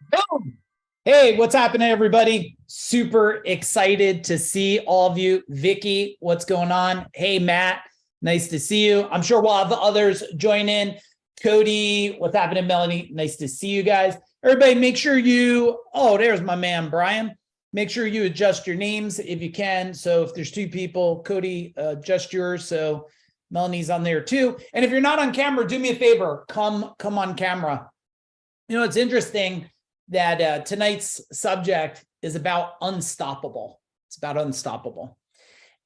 Boom. Hey, what's happening, everybody? Super excited to see all of you. Vicky, what's going on? Hey, Matt, nice to see you. I'm sure we'll have the others join in. Cody, what's happening, Melanie? Nice to see you guys. Everybody, make sure there's my man, Brian. Make sure you adjust your names if you can. So if there's two people, Cody, adjust yours. So Melanie's on there too. And if you're not on camera, do me a favor, come on camera. You know, it's interesting that tonight's subject is about unstoppable. It's about unstoppable.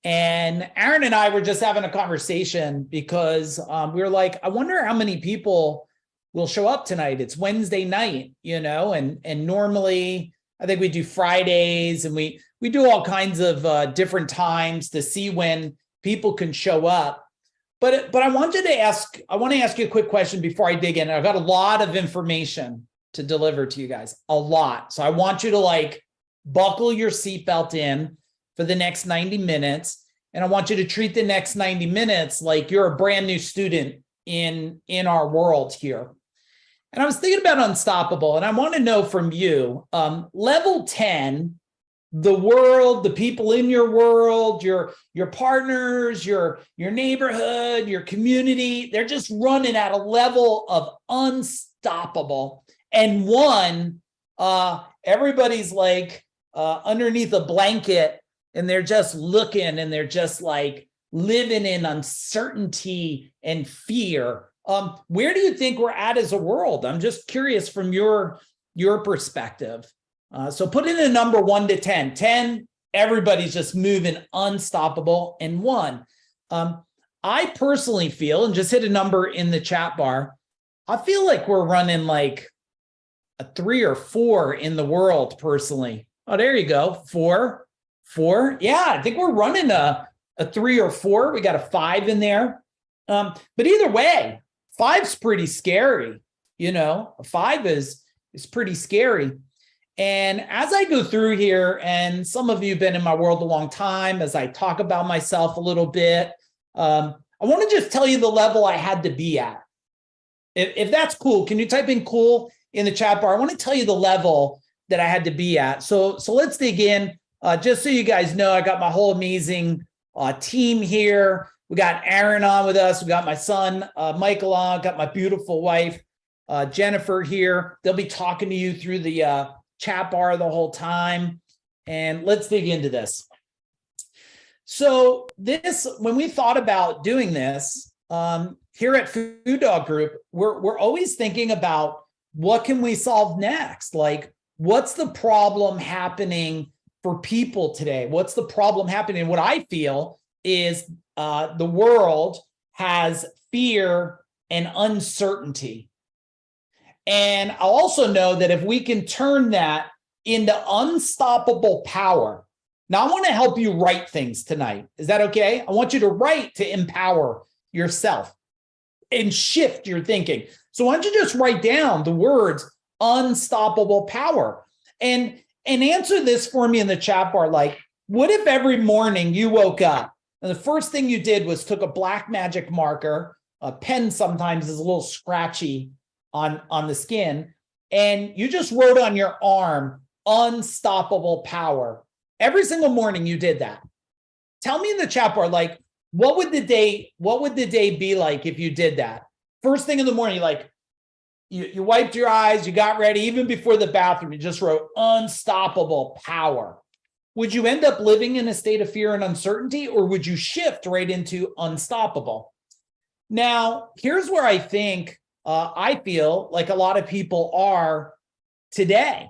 And Aaron and I were just having a conversation because we were like, I wonder how many people will show up tonight. It's Wednesday night, and normally I think we do Fridays and we do all kinds of different times to see when people can show up. But I want to ask you a quick question before I dig in. I've got a lot of information to deliver to you guys, a lot. So I want you to buckle your seatbelt in for the next 90 minutes. And I want you to treat the next 90 minutes like you're a brand new student in our world here. And I was thinking about unstoppable, and I want to know from you, level 10, the world, the people in your world, your partners, your neighborhood, your community, they're just running at a level of unstoppable. And one, everybody's underneath a blanket and they're just looking and they're just living in uncertainty and fear. Where do you think we're at as a world? I'm just curious from your perspective. So put in a number 1 to 10. 10, everybody's just moving unstoppable. And 1, I personally feel, and just hit a number in the chat bar, I feel like we're running a 3 or 4 in the world personally. Oh, there you go. 4. Yeah, I think we're running a 3 or 4. We got a 5 in there. But either way, 5's pretty scary. A 5 is pretty scary. And as I go through here, and some of you have been in my world a long time, as I talk about myself a little bit, I want to just tell you the level I had to be at. If that's cool, can you type in cool in the chat bar? I want to tell you the level that I had to be at. So let's dig in. Just so you guys know, I got my whole amazing team here. We got Aaron on with us. We got my son, Michael on. Got my beautiful wife, Jennifer here. They'll be talking to you through the chat bar the whole time. And let's dig into this. So when we thought about doing this, here at Food Dog Group, we're always thinking about what can we solve next? What's the problem happening for people today? What's the problem happening? What I feel is the world has fear and uncertainty. And I also know that if we can turn that into unstoppable power. Now, I want to help you write things tonight. Is that okay? I want you to write to empower yourself and shift your thinking. So why don't you just write down the words unstoppable power and answer this for me in the chat bar. What if every morning you woke up and the first thing you did was took a black magic marker, a pen sometimes is a little scratchy on the skin, and you just wrote on your arm, unstoppable power. Every single morning you did that. Tell me in the chat bar, what would the day be like if you did that? First thing in the morning, you wiped your eyes, you got ready, even before the bathroom, you just wrote unstoppable power. Would you end up living in a state of fear and uncertainty, or would you shift right into unstoppable? Now, here's where I think I feel like a lot of people are today.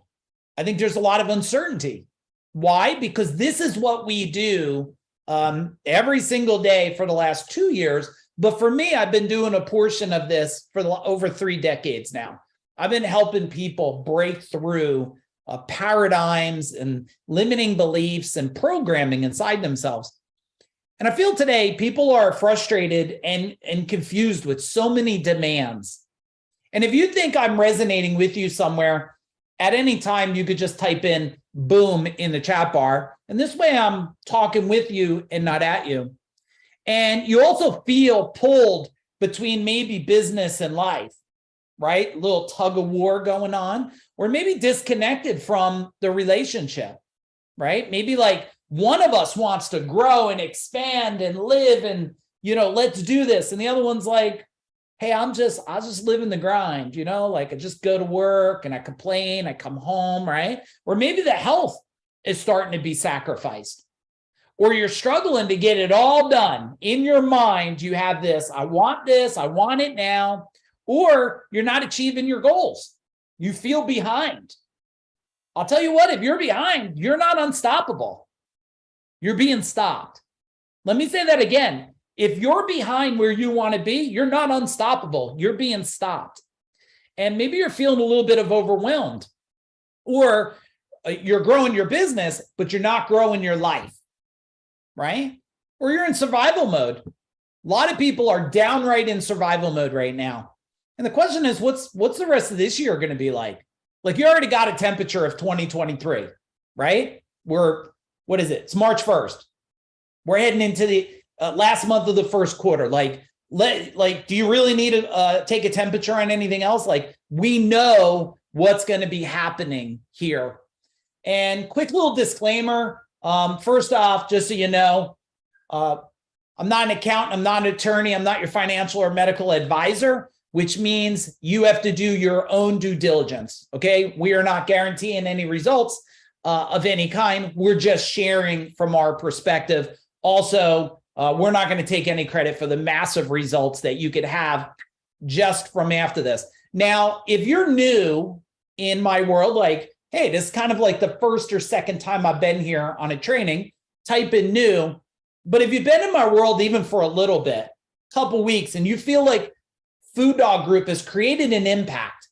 I think there's a lot of uncertainty. Why? Because this is what we do every single day for the last 2 years. But for me, I've been doing a portion of this for over 3 decades now. I've been helping people break through paradigms and limiting beliefs and programming inside themselves. And I feel today people are frustrated and confused with so many demands. And if you think I'm resonating with you somewhere, at any time, you could just type in boom in the chat bar. And this way I'm talking with you and not at you. And you also feel pulled between maybe business and life. right? A little tug of war going on, or maybe disconnected from the relationship, right? Maybe like one of us wants to grow and expand and live and, let's do this. And the other one's like, hey, I'll just live in the grind, like I just go to work and I complain, I come home, right? Or maybe the health is starting to be sacrificed, or you're struggling to get it all done. In your mind, you have this, I want it now, or you're not achieving your goals. You feel behind. I'll tell you what, if you're behind, you're not unstoppable. You're being stopped. Let me say that again. If you're behind where you want to be, you're not unstoppable. You're being stopped. And maybe you're feeling a little bit of overwhelmed, or you're growing your business, but you're not growing your life, right? Or you're in survival mode. A lot of people are downright in survival mode right now. And the question is, what's the rest of this year going to be like? Like, you already got a temperature of 2023, right? What is it? It's March 1st. We're heading into the last month of the first quarter. Do you really need to take a temperature on anything else? Like, we know what's going to be happening here. And quick little disclaimer. First off, just so you know, I'm not an accountant, I'm not an attorney, I'm not your financial or medical advisor, which means you have to do your own due diligence, okay? We are not guaranteeing any results of any kind. We're just sharing from our perspective. Also, we're not going to take any credit for the massive results that you could have just from after this. Now, if you're new in my world, like, hey, this is kind of like the first or second time I've been here on a training, type in new. But if you've been in my world even for a little bit, couple weeks, and you feel like Food Dog Group has created an impact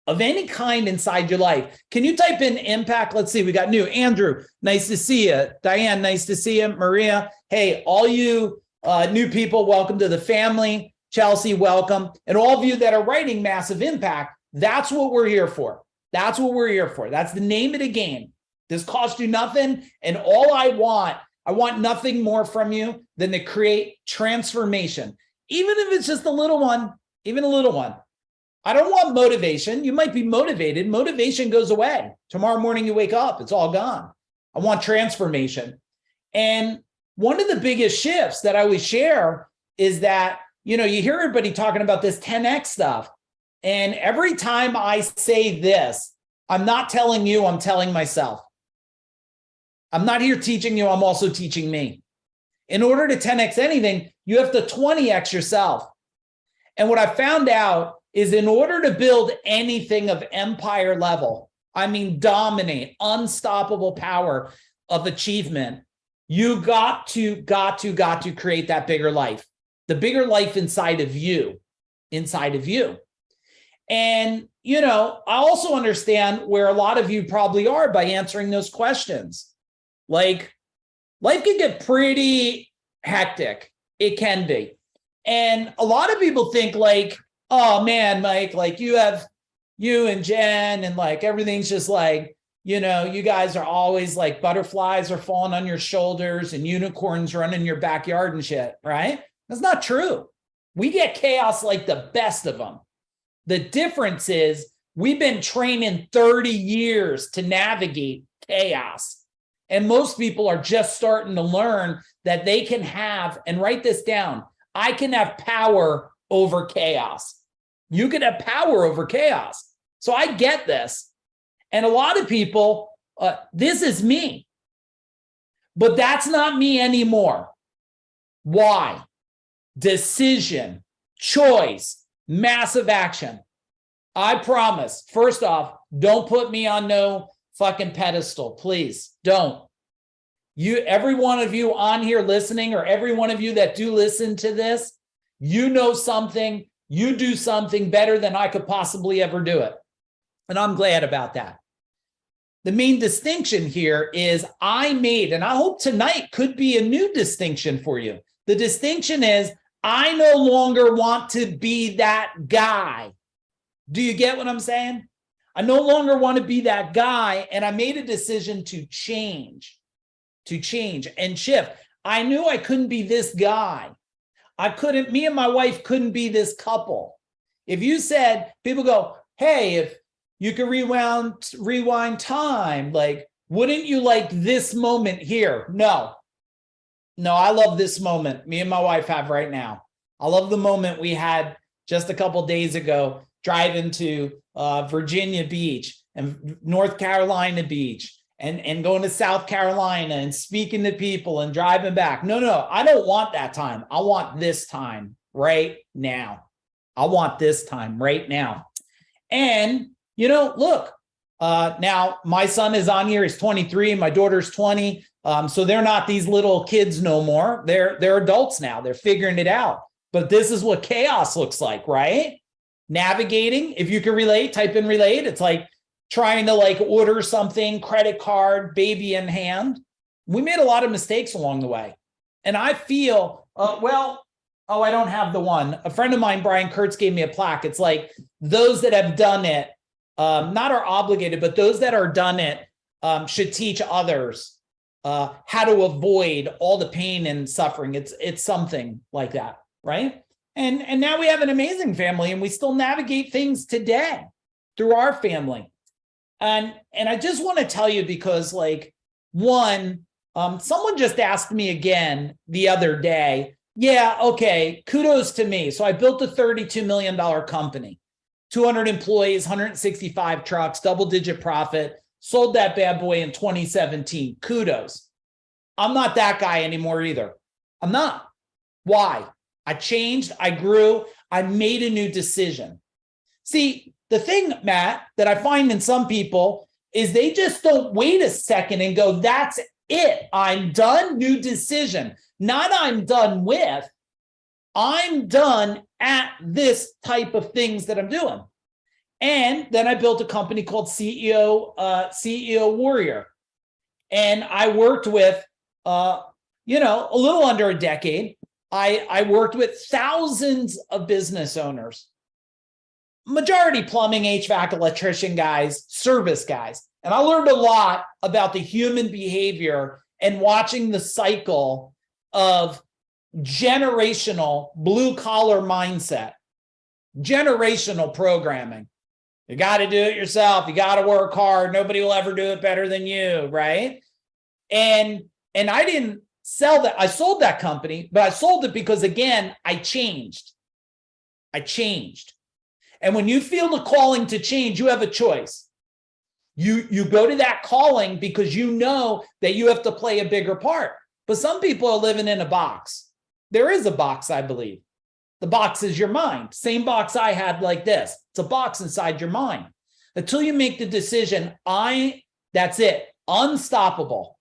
of any kind inside your life, can you type in impact? Let's see, we got new. Andrew, nice to see you. Diane, nice to see you. Maria, hey, all you new people, welcome to the family. Chelsea, welcome. And all of you that are writing massive impact, that's what we're here for. That's what we're here for. That's the name of the game. This costs you nothing. And all I want nothing more from you than to create transformation. Even if it's just a little one, even a little one. I don't want motivation. You might be motivated. Motivation goes away. Tomorrow morning you wake up, it's all gone. I want transformation. And one of the biggest shifts that I always share is that, you hear everybody talking about this 10X stuff. And every time I say this, I'm not telling you, I'm telling myself. I'm not here teaching you, I'm also teaching me. In order to 10X anything, you have to 20X yourself. And what I found out is, in order to build anything of empire level, I mean, dominate, unstoppable power of achievement, you got to create that bigger life, the bigger life inside of you. And, I also understand where a lot of you probably are by answering those questions. Like, life can get pretty hectic. It can be. And a lot of people think like, oh man, Mike, like you and Jen and like everything's just like, you guys are always like butterflies are falling on your shoulders and unicorns running your backyard and shit, right? That's not true. We get chaos like the best of them. The difference is we've been training 30 years to navigate chaos. And most people are just starting to learn that they can have, and write this down, I can have power over chaos. You can have power over chaos. So I get this. And a lot of people, this is me. But that's not me anymore. Why? Decision, choice, massive action. I promise, first off, don't put me on no fucking pedestal, please. Don't. Every one of you on here listening, or every one of you that do listen to this, you know something, you do something better than I could possibly ever do it. And I'm glad about that. The main distinction here is I made, and I hope tonight could be a new distinction for you. The distinction is I no longer want to be that guy. Do you get what I'm saying? I no longer want to be that guy, and I made a decision to change and shift. I knew I couldn't be this guy. Me and my wife couldn't be this couple. If you said, people go, hey, if you could rewind time, like, wouldn't you like this moment here? No, I love this moment me and my wife have right now. I love the moment we had just a couple days ago, driving to Virginia Beach and North Carolina Beach and going to South Carolina and speaking to people and driving back. No, I don't want that time. I want this time right now. I want this time right now. And, look, now my son is on here. He's 23. My daughter's 20. So they're not these little kids no more. They're adults now. They're figuring it out. But this is what chaos looks like, right? Navigating. If you can relate, type in relate. It's like trying to order something, credit card, baby in hand. We made a lot of mistakes along the way. And I feel, I don't have the one. A friend of mine, Brian Kurtz, gave me a plaque. It's like those that have done it, not are obligated, but those that are done it should teach others how to avoid all the pain and suffering. It's something like that, right? And now we have an amazing family, and we still navigate things today through our family. And I just want to tell you, because someone just asked me again the other day. Yeah, okay, kudos to me. So I built a $32 million company, 200 employees, 165 trucks, double-digit profit, sold that bad boy in 2017. Kudos. I'm not that guy anymore either. I'm not. Why? I changed, I grew, I made a new decision. See, the thing, Matt, that I find in some people is they just don't wait a second and go, that's it. I'm done, new decision. Not I'm done with, I'm done at this type of things that I'm doing. And then I built a company called CEO Warrior. And I worked with, a little under a decade. I worked with thousands of business owners, majority plumbing, HVAC, electrician guys, service guys. And I learned a lot about the human behavior and watching the cycle of generational blue collar mindset, generational programming. You got to do it yourself. You got to work hard. Nobody will ever do it better than you, right? And I didn't sell that. I sold that company, but I sold it because, again, I changed. And when you feel the calling to change, you have a choice. You go to that calling because you know that you have to play a bigger part. But some people are living in a box. There is a box, I believe. The box is your mind. Same box I had like this. It's a box inside your mind. Until you make the decision, that's it. Unstoppable.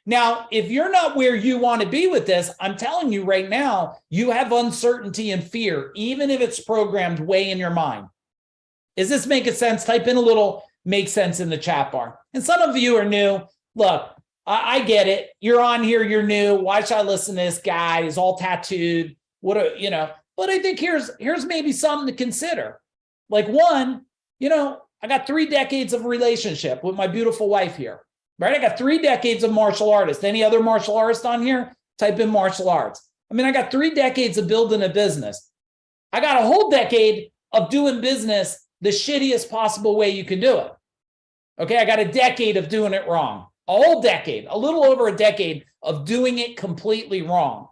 Now, if you're not where you want to be with this, I'm telling you right now, you have uncertainty and fear, even if it's programmed way in your mind. Is this making sense? Type in a little make sense in the chat bar. And some of you are new. Look, I get it. You're on here, you're new. Why should I listen to this guy? He's all tattooed. But I think here's maybe something to consider. Like, one, I got 3 decades of relationship with my beautiful wife here, right? I got 3 decades of martial artists. Any other martial artist on here? Type in martial arts. I got 3 decades of building a business. I got a whole decade of doing business the shittiest possible way you can do it. Okay, I got a decade of doing it wrong. A whole decade, a little over a decade of doing it completely wrong.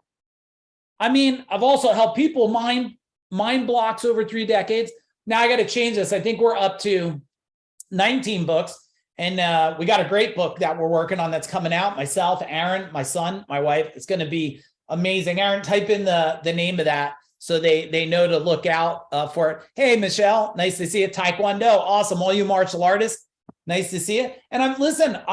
I've also helped people mind blocks over 3 decades. Now I got to change this. I think we're up to 19 books. And we got a great book that we're working on that's coming out. Myself, Aaron, my son, my wife. It's going to be amazing. Aaron, type in the name of that so they know to look out for it. Hey, Michelle, nice to see you. Taekwondo, awesome. All you martial artists, nice to see you. And I've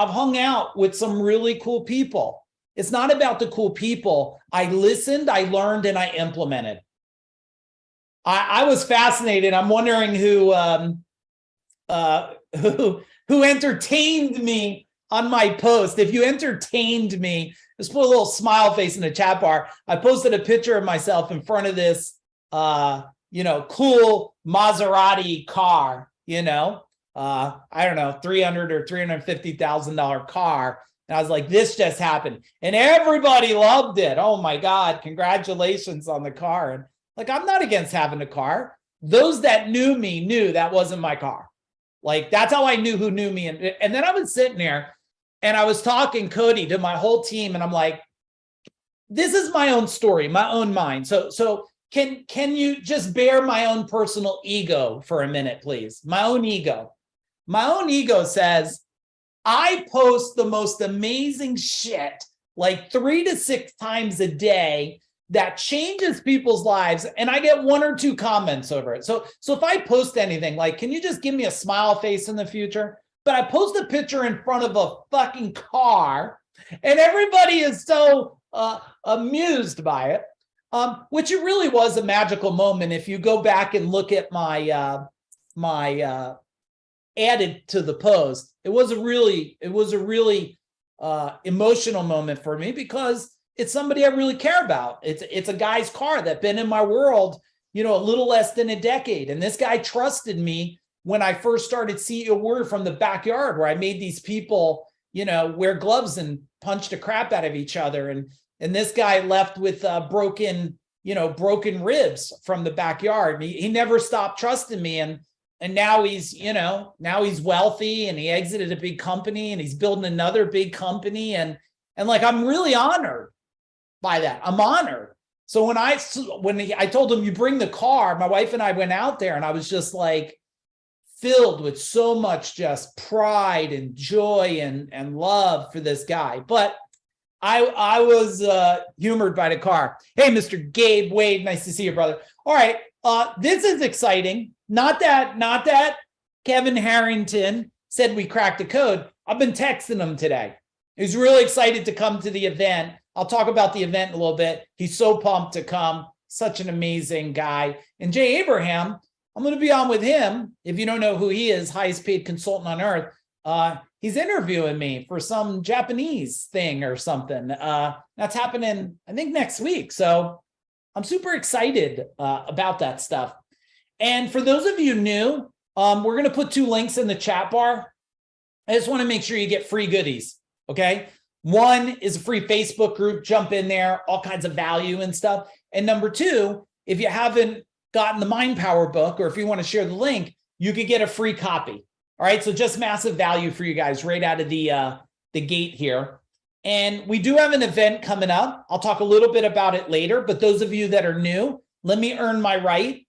hung out with some really cool people. It's not about the cool people. I listened, I learned, and I implemented. I was fascinated. I'm wondering who entertained me on my post. If you entertained me, just put a little smile face in the chat bar. I posted a picture of myself in front of this, cool Maserati car, I don't know, $300,000 or $350,000 car. And I was like, this just happened. And everybody loved it. Oh my God, congratulations on the car. And I'm not against having a car. those that knew me knew that wasn't my car. Like, that's how I knew who knew me. And then I was sitting there and I was talking, Cody, to my whole team. And I'm like, this is my own story, my own mind. So can you just bear my own personal ego for a minute, please? My own ego. My own ego says, I post the most amazing shit like 3 to 6 times a day that changes people's lives, and I get 1 or 2 comments over it. So if I post anything, like, can you just give me a smile face in the future? But I post a picture in front of a fucking car, and everybody is so amused by it, which it really was a magical moment. If you go back and look at my added to the post, it was a really emotional moment for me, because it's somebody I really care about. It's a guy's car that's been in my world, a little less than a decade. And this guy trusted me when I first started CEO Warrior from the backyard, where I made these people, wear gloves and punch the crap out of each other. And this guy left with broken ribs from the backyard. He never stopped trusting me. And now he's wealthy, and he exited a big company, and he's building another big company. And like, I'm really honored by that. I'm honored. So when I told him, you bring the car, my wife and I went out there, and I was just like filled with so much just pride and joy and love for this guy. But I was humored by the car. Hey, Mr. Gabe Wade, nice to see you, brother. All right, this is exciting. Not that Kevin Harrington said we cracked the code. I've been texting him today. He's really excited to come to the event. I'll talk about the event in a little bit. He's so pumped to come. Such an amazing guy. And Jay Abraham, I'm going to be on with him. If you don't know who he is, highest paid consultant on earth. He's interviewing me for some Japanese thing or something. That's happening, I think, next week. So I'm super excited about that stuff. And for those of you new, we're going to put 2 links in the chat bar. I just want to make sure you get free goodies, okay? One is a free Facebook group. Jump in there, all kinds of value and stuff. And number 2, if you haven't gotten the Mind Power book, or if you want to share the link, you could get a free copy. All right, so just massive value for you guys right out of the gate here. And we do have an event coming up. I'll talk a little bit about it later, but those of you that are new, let me earn my right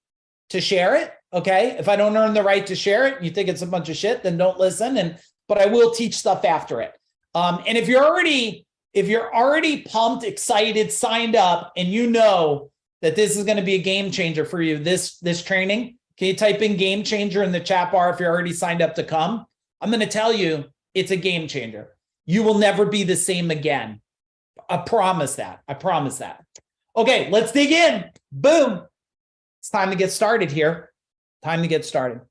to share it, okay? If I don't earn the right to share it, you think it's a bunch of shit, then don't listen. But I will teach stuff after it. And if you're already pumped, excited, signed up, and you know that this is going to be a game changer for you, this training, can you type in game changer in the chat bar if you're already signed up to come? I'm going to tell you, it's a game changer. You will never be the same again. I promise that. I promise that. Okay, let's dig in. Boom. It's time to get started here. Time to get started.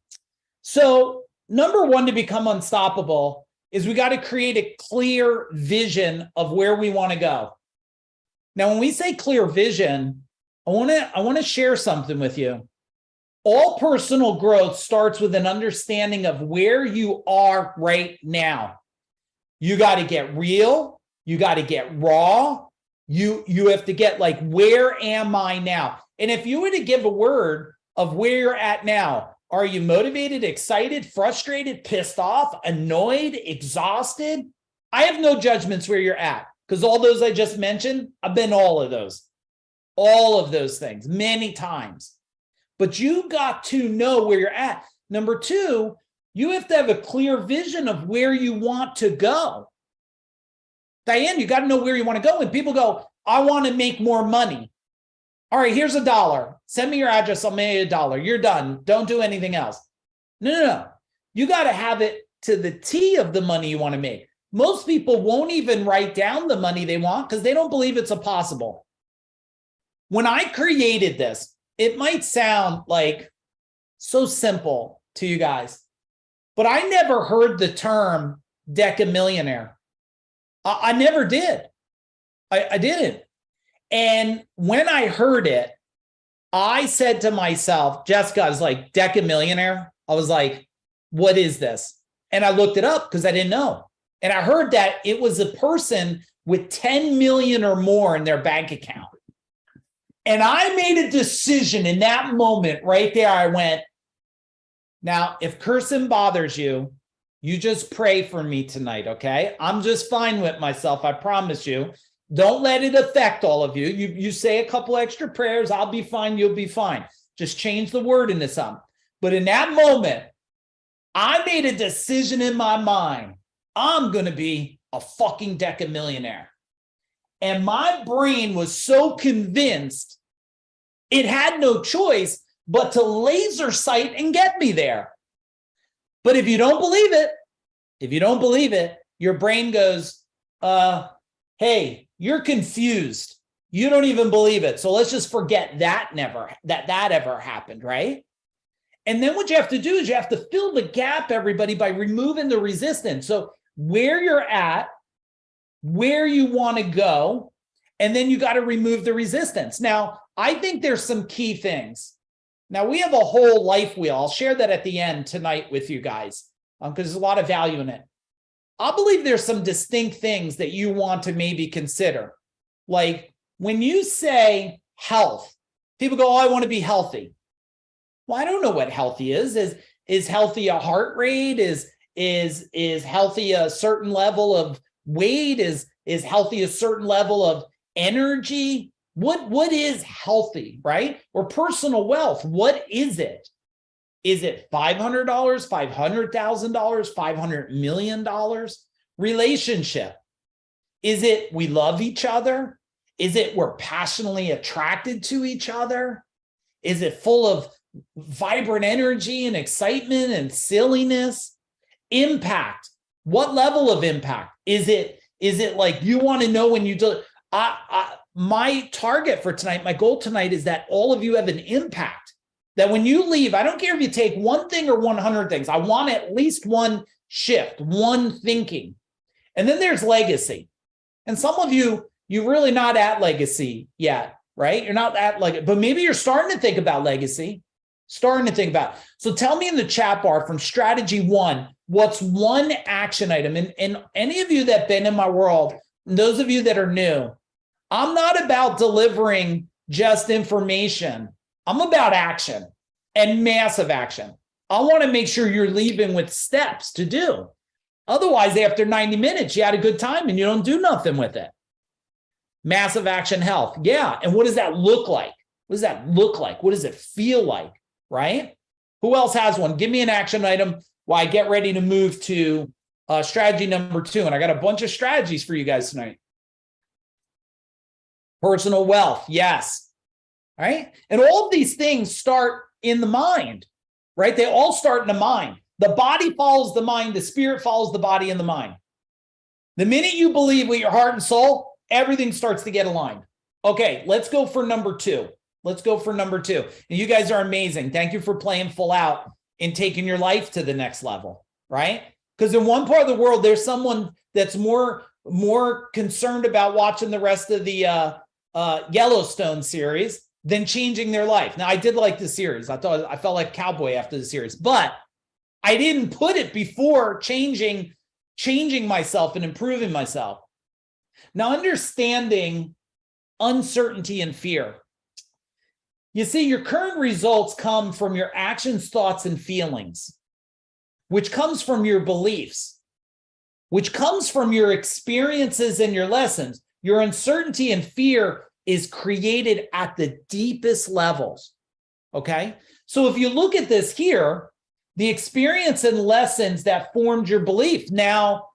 So, number 1 to become unstoppable is we got to create a clear vision of where we want to go. Now, when we say clear vision, I want to share something with you. All personal growth starts with an understanding of where you are right now. You got to get real. You got to get raw. You have to get like, where am I now? And if you were to give a word of where you're at now, are you motivated, excited, frustrated, pissed off, annoyed, exhausted? I have no judgments where you're at, because all those I just mentioned, I've been all of those things many times. But you got to know where you're at. Number 2, you have to have a clear vision of where you want to go. Diane, you got to know where you want to go. When people go, I want to make more money. All right, here's $1. Send me your address. I'll mail you $1. You're done. Don't do anything else. No. You got to have it to the T of the money you want to make. Most people won't even write down the money they want because they don't believe it's possible. When I created this, it might sound like so simple to you guys, but I never heard the term decamillionaire. I never did. I didn't. And when I heard it, I said to myself, Jessica, I was like, decamillionaire? I was like, what is this? And I looked it up because I didn't know. And I heard that it was a person with 10 million or more in their bank account. And I made a decision in that moment right there. I went, now, if cursing bothers you, you just pray for me tonight, okay? I'm just fine with myself, I promise you. Don't let it affect all of you. You say a couple extra prayers, I'll be fine, you'll be fine. Just change the word into something. But in that moment, I made a decision in my mind. I'm going to be a fucking decamillionaire. And my brain was so convinced it had no choice but to laser sight and get me there. But if you don't believe it, your brain goes, hey, you're confused. You don't even believe it. So let's just forget that ever happened, right? And then what you have to do is you have to fill the gap, everybody, by removing the resistance. So where you're at, where you want to go, and then you got to remove the resistance. Now, I think there's some key things. Now, we have a whole life wheel. I'll share that at the end tonight with you guys because there's a lot of value in it. I believe there's some distinct things that you want to maybe consider. Like when you say health, people go, oh, I want to be healthy. Well, I don't know what healthy is. Is healthy a heart rate? Is healthy a certain level of weight? Is healthy a certain level of energy? What is healthy, right? Or personal wealth, what is it? Is it $500, $500,000, $500 million? Relationship. Is it we love each other? Is it we're passionately attracted to each other? Is it full of vibrant energy and excitement and silliness? Impact. What level of impact? Is it like you want to know when you do? My target for tonight, my goal tonight is that all of you have an impact. That when you leave, I don't care if you take one thing or 100 things. I want at least one shift, one thinking. And then there's legacy. And some of you, you're really not at legacy yet, right? You're not at legacy, but maybe you're starting to think about legacy, starting to think about it. So tell me in the chat bar from strategy 1, what's one action item? And any of you that have been in my world, and those of you that are new, I'm not about delivering just information. I'm about action and massive action. I want to make sure you're leaving with steps to do. Otherwise, after 90 minutes, you had a good time and you don't do nothing with it. Massive action health. Yeah. And what does that look like? What does that look like? What does it feel like? Right? Who else has one? Give me an action item while I get ready to move to strategy number 2. And I got a bunch of strategies for you guys tonight. Personal wealth. Yes. Right? And all of these things start in the mind, right? They all start in the mind. The body follows the mind. The spirit follows the body and the mind. The minute you believe with your heart and soul, everything starts to get aligned. Okay, let's go for number 2. Let's go for number 2. And you guys are amazing. Thank you for playing full out and taking your life to the next level, right? Because in one part of the world, there's someone that's more concerned about watching the rest of the Yellowstone series than changing their life. Now, I did like the series. I felt like a cowboy after the series, but I didn't put it before changing myself and improving myself. Now, understanding uncertainty and fear. You see, your current results come from your actions, thoughts, and feelings, which comes from your beliefs, which comes from your experiences and your lessons. Your uncertainty and fear is created at the deepest levels, okay? So if you look at this here, the experience and lessons that formed your belief. Now,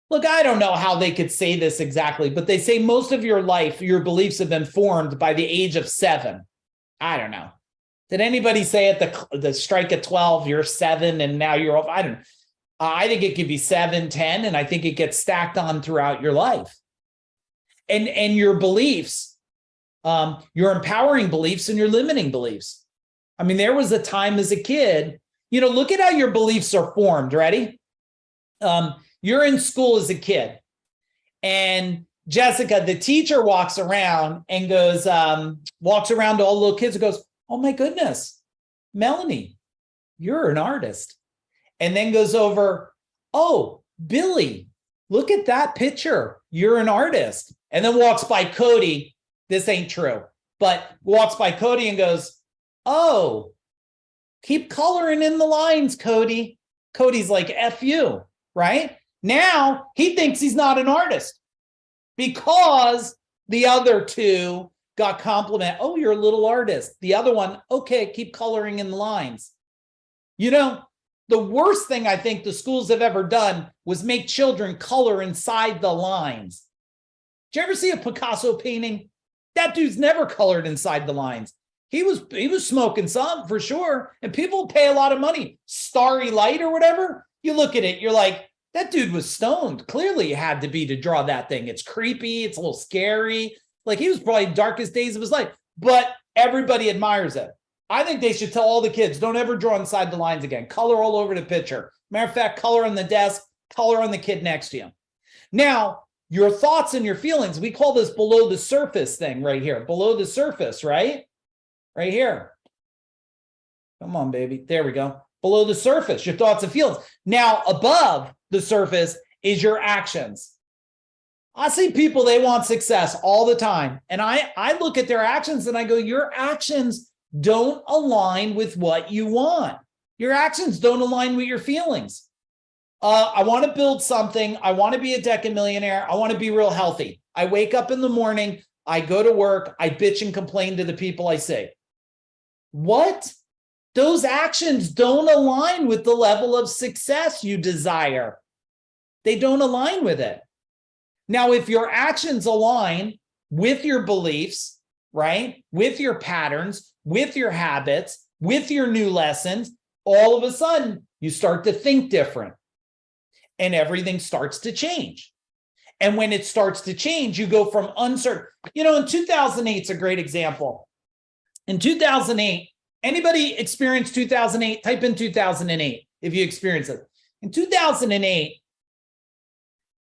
look, I don't know how they could say this exactly, but they say most of your life, your beliefs have been formed by the age of 7. I don't know. Did anybody say at the strike at 12, you're 7 and now you're off? I don't know. I think it could be 7, 10, and I think it gets stacked on throughout your life. And your beliefs, your empowering beliefs and your limiting beliefs. I mean, there was a time as a kid, look at how your beliefs are formed. Ready? You're in school as a kid, and Jessica, the teacher, walks around and goes, walks around to all the little kids and goes, oh my goodness, Melanie, you're an artist. And then goes over, oh, Billy, look at that picture. You're an artist. And then walks by Cody. This ain't true. but walks by Cody and goes, "Oh, keep coloring in the lines, Cody." Cody's like, "F you," right? Now he thinks he's not an artist because the other two got compliment. "Oh, you're a little artist." The other one, "Okay, keep coloring in the lines." You know, the worst thing I think the schools have ever done was make children color inside the lines. Did you ever see a Picasso painting? That dude's never colored inside the lines. He was smoking some for sure, and people pay a lot of money. Starry Light or whatever. You look at it, you're like, that dude was stoned. Clearly, it had to be to draw that thing. It's creepy. It's a little scary. Like, he was probably darkest days of his life, but everybody admires it. I think they should tell all the kids, don't ever draw inside the lines again. Color all over the picture. Matter of fact, color on the desk, color on the kid next to you. Now, your thoughts and your feelings, we call this below the surface thing right here. Below the surface, right? Right here. Come on, baby. There we go. Below the surface, your thoughts and feelings. Now, above the surface is your actions. I see people, they want success all the time. And I look at their actions and I go, your actions don't align with what you want. Your actions don't align with your feelings. I want to build something. I want to be a decamillionaire. I want to be real healthy. I wake up in the morning. I go to work. I bitch and complain to the people I see. What? Those actions don't align with the level of success you desire. They don't align with it. Now, if your actions align with your beliefs, right? With your patterns, with your habits, with your new lessons, all of a sudden you start to think different and everything starts to change. And when it starts to change, you go from uncertain. You know, in 2008, it's a great example. In 2008, anybody experienced 2008? Type in 2008 if you experience it. In 2008,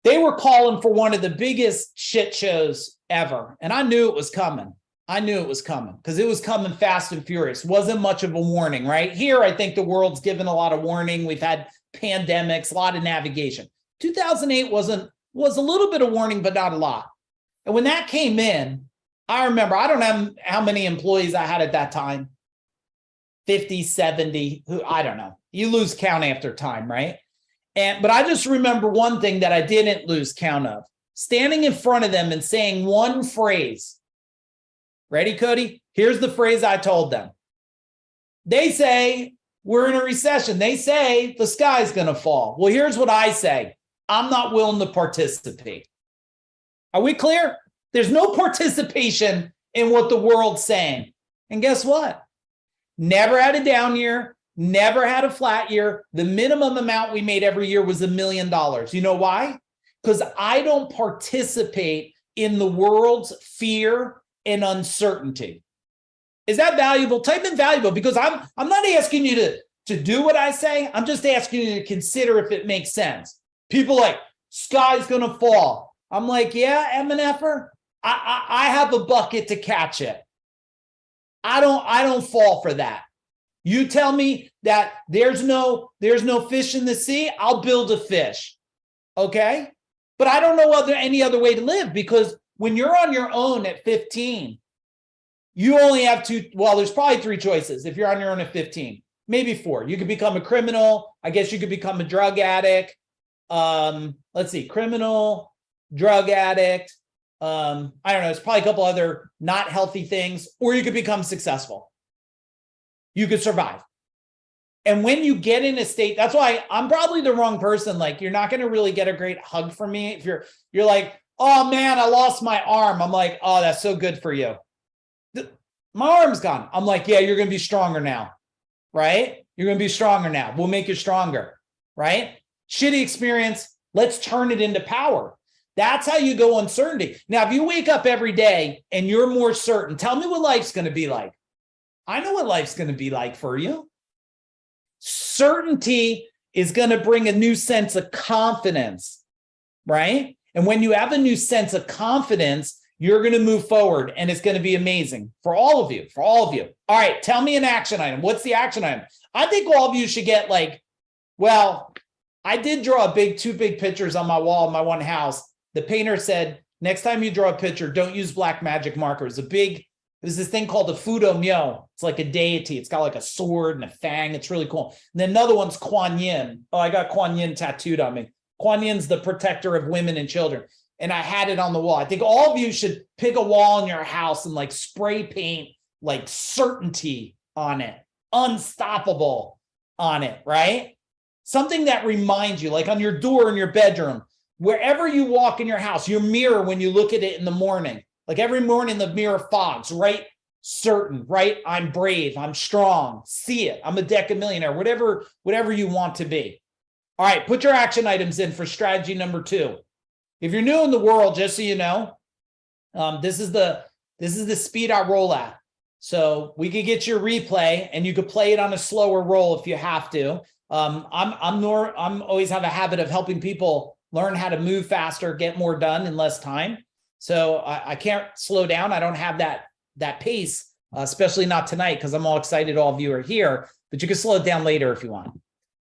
they were calling for one of the biggest shit shows ever. And I knew it was coming. I knew it was coming because it was coming fast and furious. Wasn't much of a warning, right? Here, I think the world's given a lot of warning. We've had pandemics, a lot of navigation. 2008 was a little bit of warning, but not a lot. And when that came in, I remember, I don't know how many employees I had at that time, 50, 70, I don't know. You lose count after time, right? But I just remember one thing that I didn't lose count of, standing in front of them and saying one phrase. Ready, Cody? Here's the phrase I told them. They say we're in a recession. They say the sky's going to fall. Well, here's what I say. I'm not willing to participate. Are we clear? There's no participation in what the world's saying. And guess what? Never had a down year. Never had a flat year. The minimum amount we made every year was $1 million. You know why? Because I don't participate in the world's fear and uncertainty. Is that valuable? Type in valuable, because I'm not asking you to do what I say. I'm just asking you to consider if it makes sense. People like, sky's going to fall. I'm like, yeah, MNFer, I have a bucket to catch it. I don't fall for that. You tell me that there's no fish in the sea, I'll build a fish. Okay? But I don't know any other way to live, because when you're on your own at 15, you only have there's probably 3 choices if you're on your own at 15, maybe 4. You could become a criminal. I guess you could become a drug addict. Let's see, criminal, drug addict. I don't know. There's probably a couple other not healthy things, or you could become successful. You could survive. And when you get in a state, that's why I'm probably the wrong person. Like, you're not going to really get a great hug from me. If you're like, oh man, I lost my arm. I'm like, oh, that's so good for you. My arm's gone. I'm like, yeah, you're going to be stronger now, right? You're going to be stronger now. We'll make you stronger, right? Shitty experience. Let's turn it into power. That's how you go uncertainty. Now, if you wake up every day and you're more certain, tell me what life's going to be like. I know what life's going to be like for you. Certainty is going to bring a new sense of confidence, right? And when you have a new sense of confidence, you're going to move forward, and it's going to be amazing for all of you, All right, tell me an action item. What's the action item? I think all of you should get I did draw 2 big pictures on my wall in my one house. The painter said, next time you draw a picture, don't use black magic markers. A big There's this thing called the Fudo Myo. It's like a deity. It's got like a sword and a fang. It's really cool. And then another one's Kuan Yin. Oh, I got Kuan Yin tattooed on me. Kuan Yin's the protector of women and children. And I had it on the wall. I think all of you should pick a wall in your house and like spray paint like certainty on it, unstoppable on it, right? Something that reminds you, like on your door in your bedroom, wherever you walk in your house, your mirror, when you look at it in the morning, like every morning the mirror fogs, right? Certain, right? I'm brave, I'm strong, see it, I'm a decamillionaire, whatever you want to be. All right, put your action items in for strategy number 2. If you're new in the world, just so you know, this is the speed I roll at. So we could get your replay and you could play it on a slower roll if you have to. I'm always have a habit of helping people learn how to move faster, get more done in less time. So I can't slow down. I don't have that pace, especially not tonight because I'm all excited all of you are here, but you can slow it down later if you want.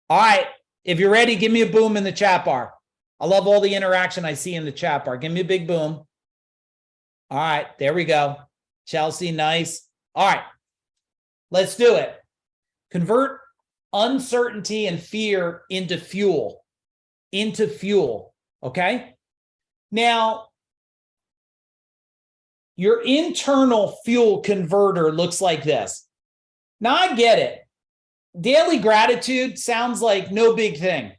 All right, if you're ready, give me a boom in the chat bar. I love all the interaction I see in the chat bar. Give me a big boom. All right, there we go. Chelsea, nice. All right, let's do it. Convert uncertainty and fear into fuel. Okay? Now, your internal fuel converter looks like this. Now, I get it. Daily gratitude sounds like no big thing.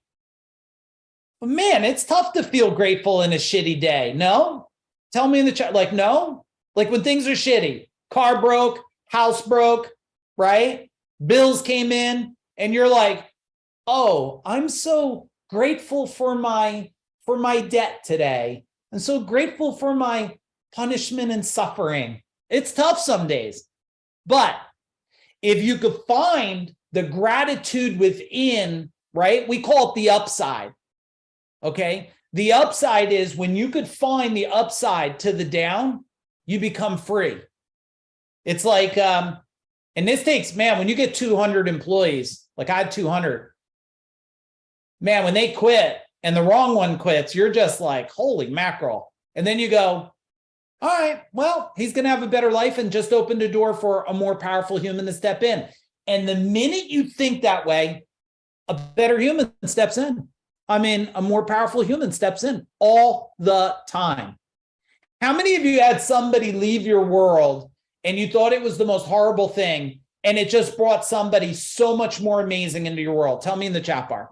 But man, it's tough to feel grateful in a shitty day. No? Tell me in the chat, like, no? Like when things are shitty, car broke, house broke, right? Bills came in, and you're like, oh, I'm so grateful for my debt today. I'm so grateful for my punishment and suffering. It's tough some days. But if you could find the gratitude within, right? We call it the upside. Okay. The upside is when you could find the upside to the down, you become free. It's like, and this takes, man, when you get 200 employees, like I had 200, man, when they quit and the wrong one quits, you're just like, holy mackerel. And then you go, all right, well, he's going to have a better life and just opened a door for a more powerful human to step in. And the minute you think that way, a better human steps in. I mean, a more powerful human steps in all the time. How many of you had somebody leave your world and you thought it was the most horrible thing and it just brought somebody so much more amazing into your world? Tell me in the chat bar.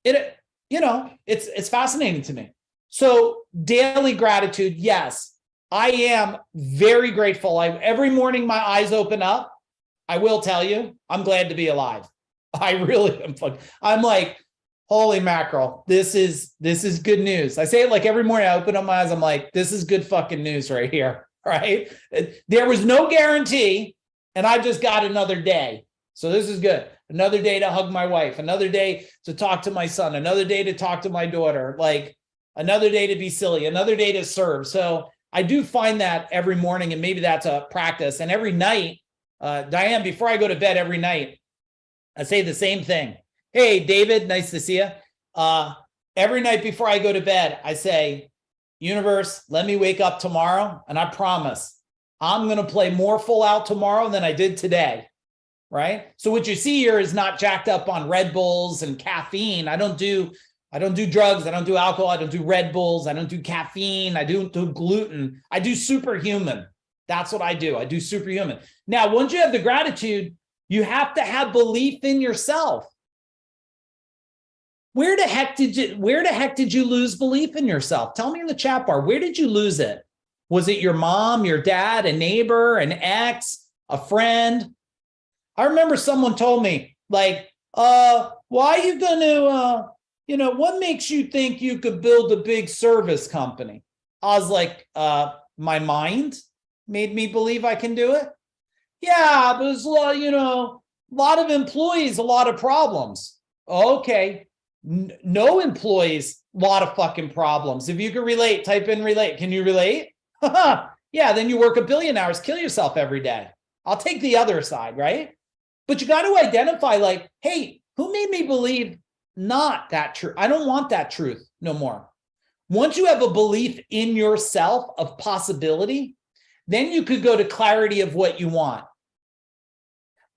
It's fascinating to me. So daily gratitude, yes, I am very grateful. Every morning my eyes open up. I will tell you, I'm glad to be alive. I really am. I'm like, holy mackerel, this is good news. I say it like every morning I open up my eyes, I'm like, this is good fucking news right here, right? There was no guarantee, and I just got another day. So this is good. Another day to hug my wife, another day to talk to my son, another day to talk to my daughter, like another day to be silly, another day to serve. So I do find that every morning, and maybe that's a practice. And every night, Diane, before I go to bed every night, I say the same thing. Hey, David, nice to see you. Every night before I go to bed, I say, universe, let me wake up tomorrow. And I promise I'm going to play more full out tomorrow than I did today. Right. So what you see here is not jacked up on Red Bulls and caffeine. I don't do drugs. I don't do alcohol. I don't do Red Bulls. I don't do caffeine. I don't do gluten. I do superhuman. That's what I do. I do superhuman. Now, once you have the gratitude, you have to have belief in yourself. Where the heck did you lose belief in yourself? Tell me in the chat bar, where did you lose it? Was it your mom, your dad, a neighbor, an ex, a friend? I remember someone told me, like, why are you going to, what makes you think you could build a big service company? I was like, my mind made me believe I can do it. Yeah, but there's a lot of employees, a lot of problems. Okay. No employees, a lot of fucking problems. If you can relate, type in relate. Can you relate? Yeah, then you work 1 billion hours, kill yourself every day. I'll take the other side, right? But you got to identify like, hey, who made me believe not that true? I don't want that truth no more. Once you have a belief in yourself of possibility, Then you could go to clarity of what you want.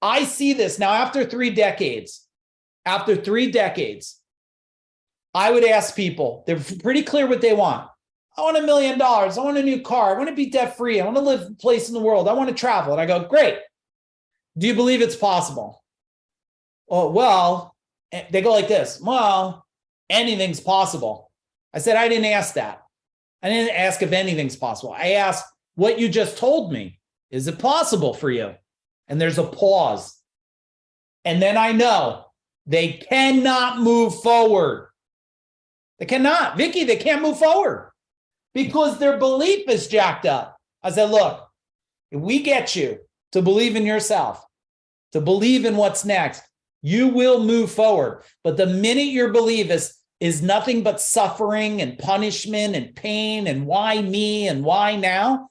I see this now after 3 decades. After 3 decades, I would ask people, they're pretty clear what they want. I want $1 million. I want a new car. I want to be debt free. I want to live a place in the world. I want to travel. And I go, great. Do you believe it's possible? Oh, well, they go like this. Well, anything's possible. I said, I didn't ask that. I didn't ask if anything's possible. I asked what you just told me. Is it possible for you? And there's a pause. And then I know they cannot move forward. They cannot. Vicky, they can't move forward because their belief is jacked up. I said, look, if we get you to believe in yourself, to believe in what's next, you will move forward. But the minute your belief is nothing but suffering and punishment and pain and why me and why now,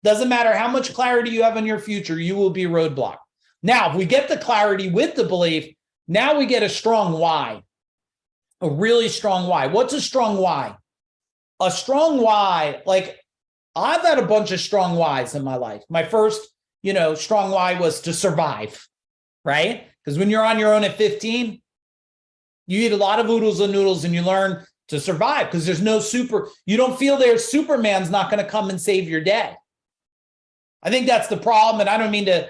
doesn't matter how much clarity you have in your future, you will be roadblocked. Now, if we get the clarity with the belief, now we get a strong why, a really strong why. What's a strong why? A strong why, like I've had a bunch of strong whys in my life. My first, strong why was to survive, right? Because when you're on your own at 15, you eat a lot of oodles and noodles and you learn to survive because there's no you don't feel there's Superman's not going to come and save your day. I think that's the problem. And I don't mean to,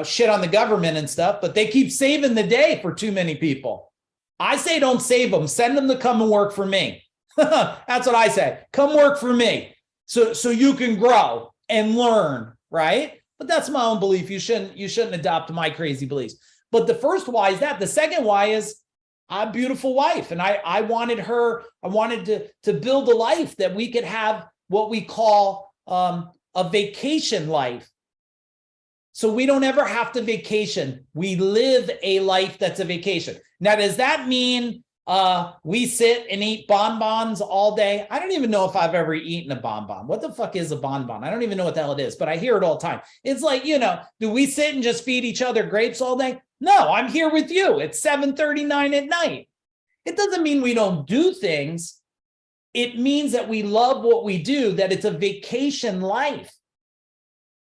shit on the government and stuff, but they keep saving the day for too many people. I say, don't save them. Send them to come and work for me. That's what I say. Come work for me. So you can grow and learn, right? But that's my own belief. You shouldn't adopt my crazy beliefs. But the first why is that. The second why is I'm a beautiful wife. And I wanted to build a life that we could have what we call a vacation life. So we don't ever have to vacation. We live a life that's a vacation. Now, does that mean we sit and eat bonbons all day? I don't even know if I've ever eaten a bonbon. What the fuck is a bonbon? I don't even know what the hell it is, but I hear it all the time. It's like, do we sit and just feed each other grapes all day? No, I'm here with you. It's 7:39 at night. It doesn't mean we don't do things. It means that we love what we do, that it's a vacation life.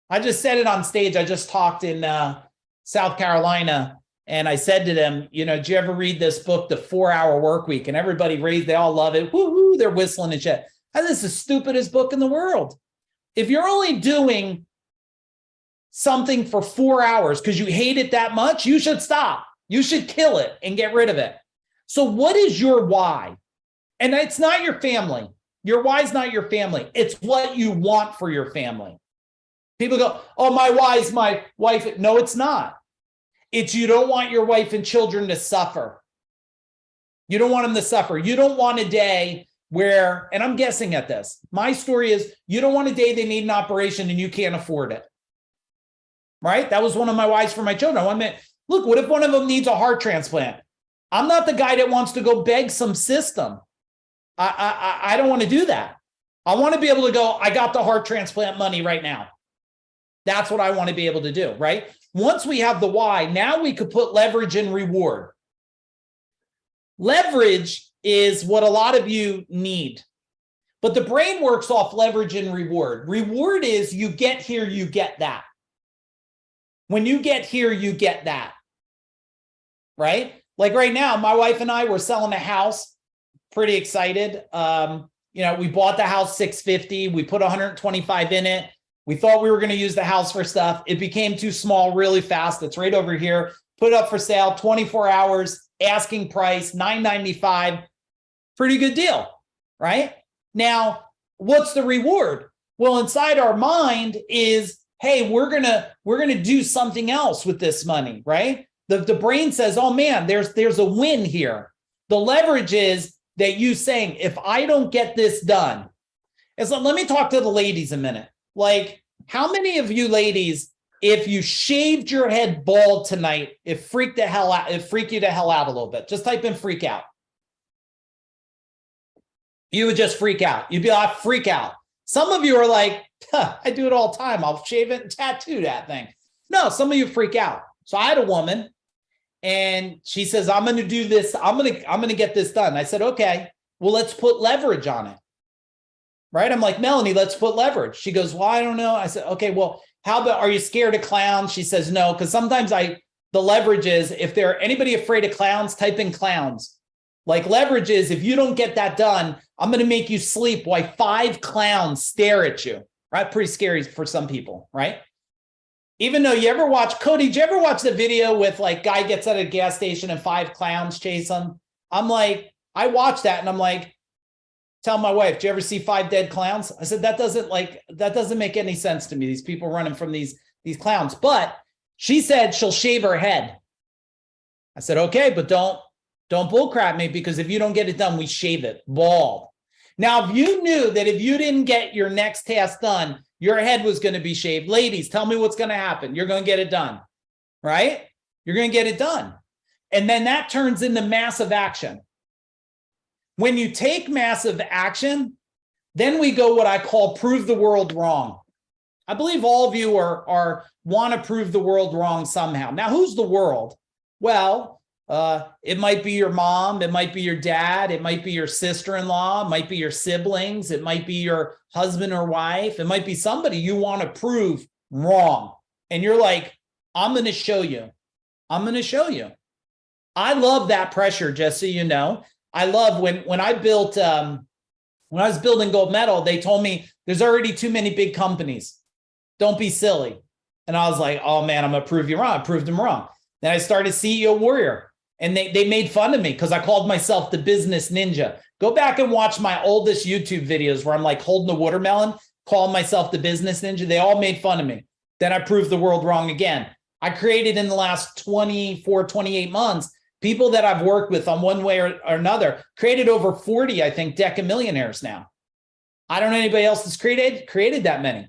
I just said it on stage. I just talked in South Carolina, and I said to them, did you ever read this book, The 4-Hour Workweek? And everybody they all love it. Woo-hoo, they're whistling and shit. And this is the stupidest book in the world. If you're only doing something for 4 hours because you hate it that much, you should stop. You should kill it and get rid of it. So what is your why? And it's not your family. Your why is not your family. It's what you want for your family. People go, oh, my why is my wife. No, it's not. It's you don't want your wife and children to suffer. You don't want them to suffer. You don't want a day where, and I'm guessing at this, my story is you don't want a day they need an operation and you can't afford it. Right? That was one of my whys for my children. I want to look, what if one of them needs a heart transplant? I'm not the guy that wants to go beg some system. I don't want to do that. I want to be able to go, I got the heart transplant money right now. That's what I want to be able to do, right? Once we have the why, now we could put leverage and reward. Leverage is what a lot of you need, but the brain works off leverage and reward. Reward is you get here, you get that. When you get here, you get that, right? Like right now, my wife and I were selling a house, pretty excited. We bought the house $650. We put 125 in it. We thought we were going to use the house for stuff. It became too small really fast. It's right over here. Put it up for sale, 24 hours, asking price, $995. Pretty good deal, right? Now, what's the reward? Well, inside our mind is, hey, we're gonna do something else with this money, right? The brain says, oh man, there's a win here. The leverage is that you saying, if I don't get this done, it's like, let me talk to the ladies a minute. Like, how many of you ladies, if you shaved your head bald tonight, it freaked you the hell out a little bit? Just type in freak out. You would just freak out. You'd be like, freak out. Some of you are like, I do it all the time. I'll shave it and tattoo that thing. No, some of you freak out. So I had a woman and she says, I'm going to do this. I'm going to get this done. I said, okay, well, let's put leverage on it. right? I'm like, Melanie, let's put leverage. She goes, well, I don't know. I said, okay, well, how about, are you scared of clowns? She says, no, because sometimes the leverage is, if there anybody afraid of clowns, type in clowns. Like leverage is, if you don't get that done, I'm going to make you sleep while 5 clowns stare at you, right? Pretty scary for some people, right? Even though you ever watch, Cody, did you ever watch the video with like guy gets at a gas station and 5 clowns chase him? I'm like, I watched that and I'm like, tell my wife, did you ever see 5 dead clowns? I said, that doesn't make any sense to me. These people running from these clowns. But she said she'll shave her head. I said, okay, but don't bullcrap me, because if you don't get it done, we shave it bald. Now, if you knew that if you didn't get your next task done, your head was going to be shaved, ladies, tell me what's going to happen. You're going to get it done, right? You're going to get it done. And then that turns into massive action. When you take massive action, then we go what I call prove the world wrong. I believe all of you want to prove the world wrong somehow. Now, who's the world? Well, it might be your mom, it might be your dad, it might be your sister-in-law, it might be your siblings, it might be your husband or wife, it might be somebody you want to prove wrong. And you're like, I'm going to show you. I'm going to show you. I love that pressure, just so you know. I love when I built, when I was building Gold Medal, they told me there's already too many big companies. Don't be silly. And I was like, oh man, I'm going to prove you wrong. I proved them wrong. Then I started CEO Warrior, and they made fun of me because I called myself the business ninja. Go back and watch my oldest YouTube videos where I'm like holding a watermelon, calling myself the business ninja. They all made fun of me. Then I proved the world wrong again. I created in the last 24, 28 months, people that I've worked with on one way or another, created over 40, I think, Deca millionaires now. I don't know anybody else that's created that many.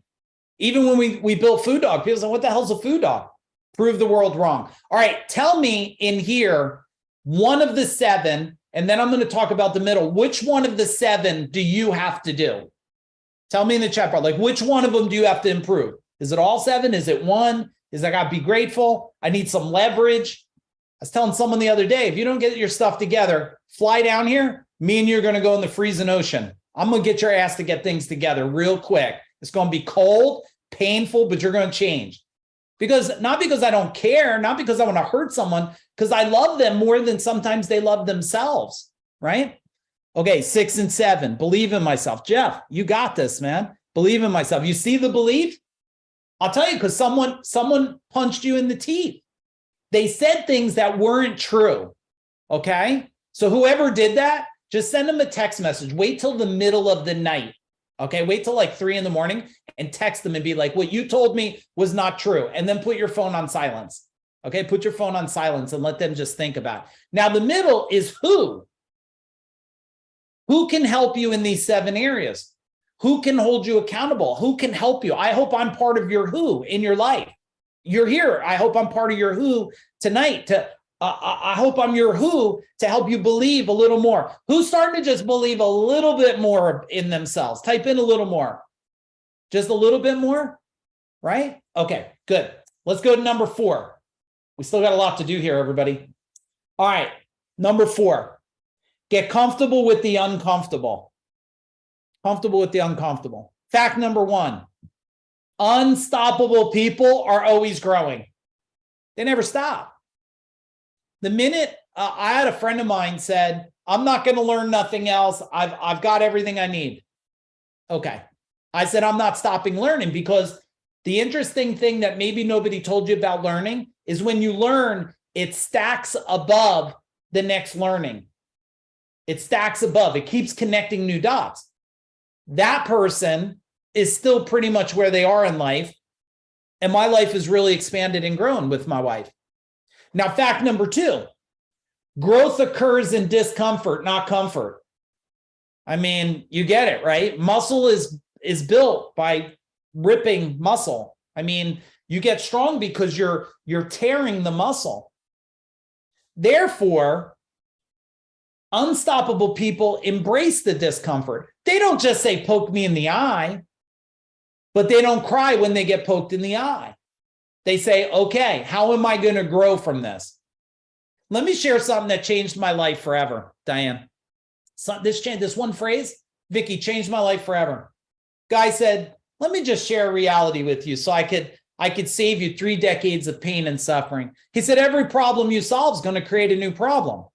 Even when we built Food Dog, people say, what the hell's a food dog? Prove the world wrong. All right, tell me in here, one of the 7, and then I'm going to talk about the middle. Which one of the 7 do you have to do? Tell me in the chat bar, like which one of them do you have to improve? Is it all 7? Is it 1? Is I got to be grateful? I need some leverage. I was telling someone the other day, if you don't get your stuff together, fly down here. Me and you are going to go in the freezing ocean. I'm going to get your ass to get things together real quick. It's going to be cold, painful, but you're going to change. Not because I don't care, not because I want to hurt someone, because I love them more than sometimes they love themselves, right? Okay, 6 and 7, believe in myself. Jeff, you got this, man. Believe in myself. You see the belief? I'll tell you, because someone punched you in the teeth. They said things that weren't true, okay? So whoever did that, just send them a text message. Wait till the middle of the night, okay? Wait till like 3 in the morning and text them and be like, what you told me was not true. And then put your phone on silence, okay? Put your phone on silence and let them just think about it. Now, the middle is who? Who can help you in these 7 areas? Who can hold you accountable? Who can help you? I hope I'm part of your who in your life. You're here. I hope I'm part of your who tonight. I hope I'm your who to help you believe a little more. Who's starting to just believe a little bit more in themselves? Type in a little more. Just a little bit more, right? Okay, good. Let's go to number 4. We still got a lot to do here, everybody. All right, number 4. Get comfortable with the uncomfortable. Comfortable with the uncomfortable. Fact number 1. Unstoppable people are always growing. They never stop. The minute I had a friend of mine said, I'm not going to learn nothing else. I've got everything I need. Okay. I said, I'm not stopping learning, because the interesting thing that maybe nobody told you about learning is when you learn, it stacks above the next learning. It stacks above. It keeps connecting new dots. That person is still pretty much where they are in life. And my life has really expanded and grown with my wife. Now, fact number 2, growth occurs in discomfort, not comfort. I mean, you get it, right? Muscle is built by ripping muscle. I mean, you get strong because you're tearing the muscle. Therefore, unstoppable people embrace the discomfort. They don't just say, poke me in the eye, but they don't cry when they get poked in the eye. They say, okay, how am I going to grow from this? Let me share something that changed my life forever, Diane. So this one phrase, Vicky, changed my life forever. Guy said, let me just share a reality with you so I could save you 3 decades of pain and suffering. He said, every problem you solve is going to create a new problem.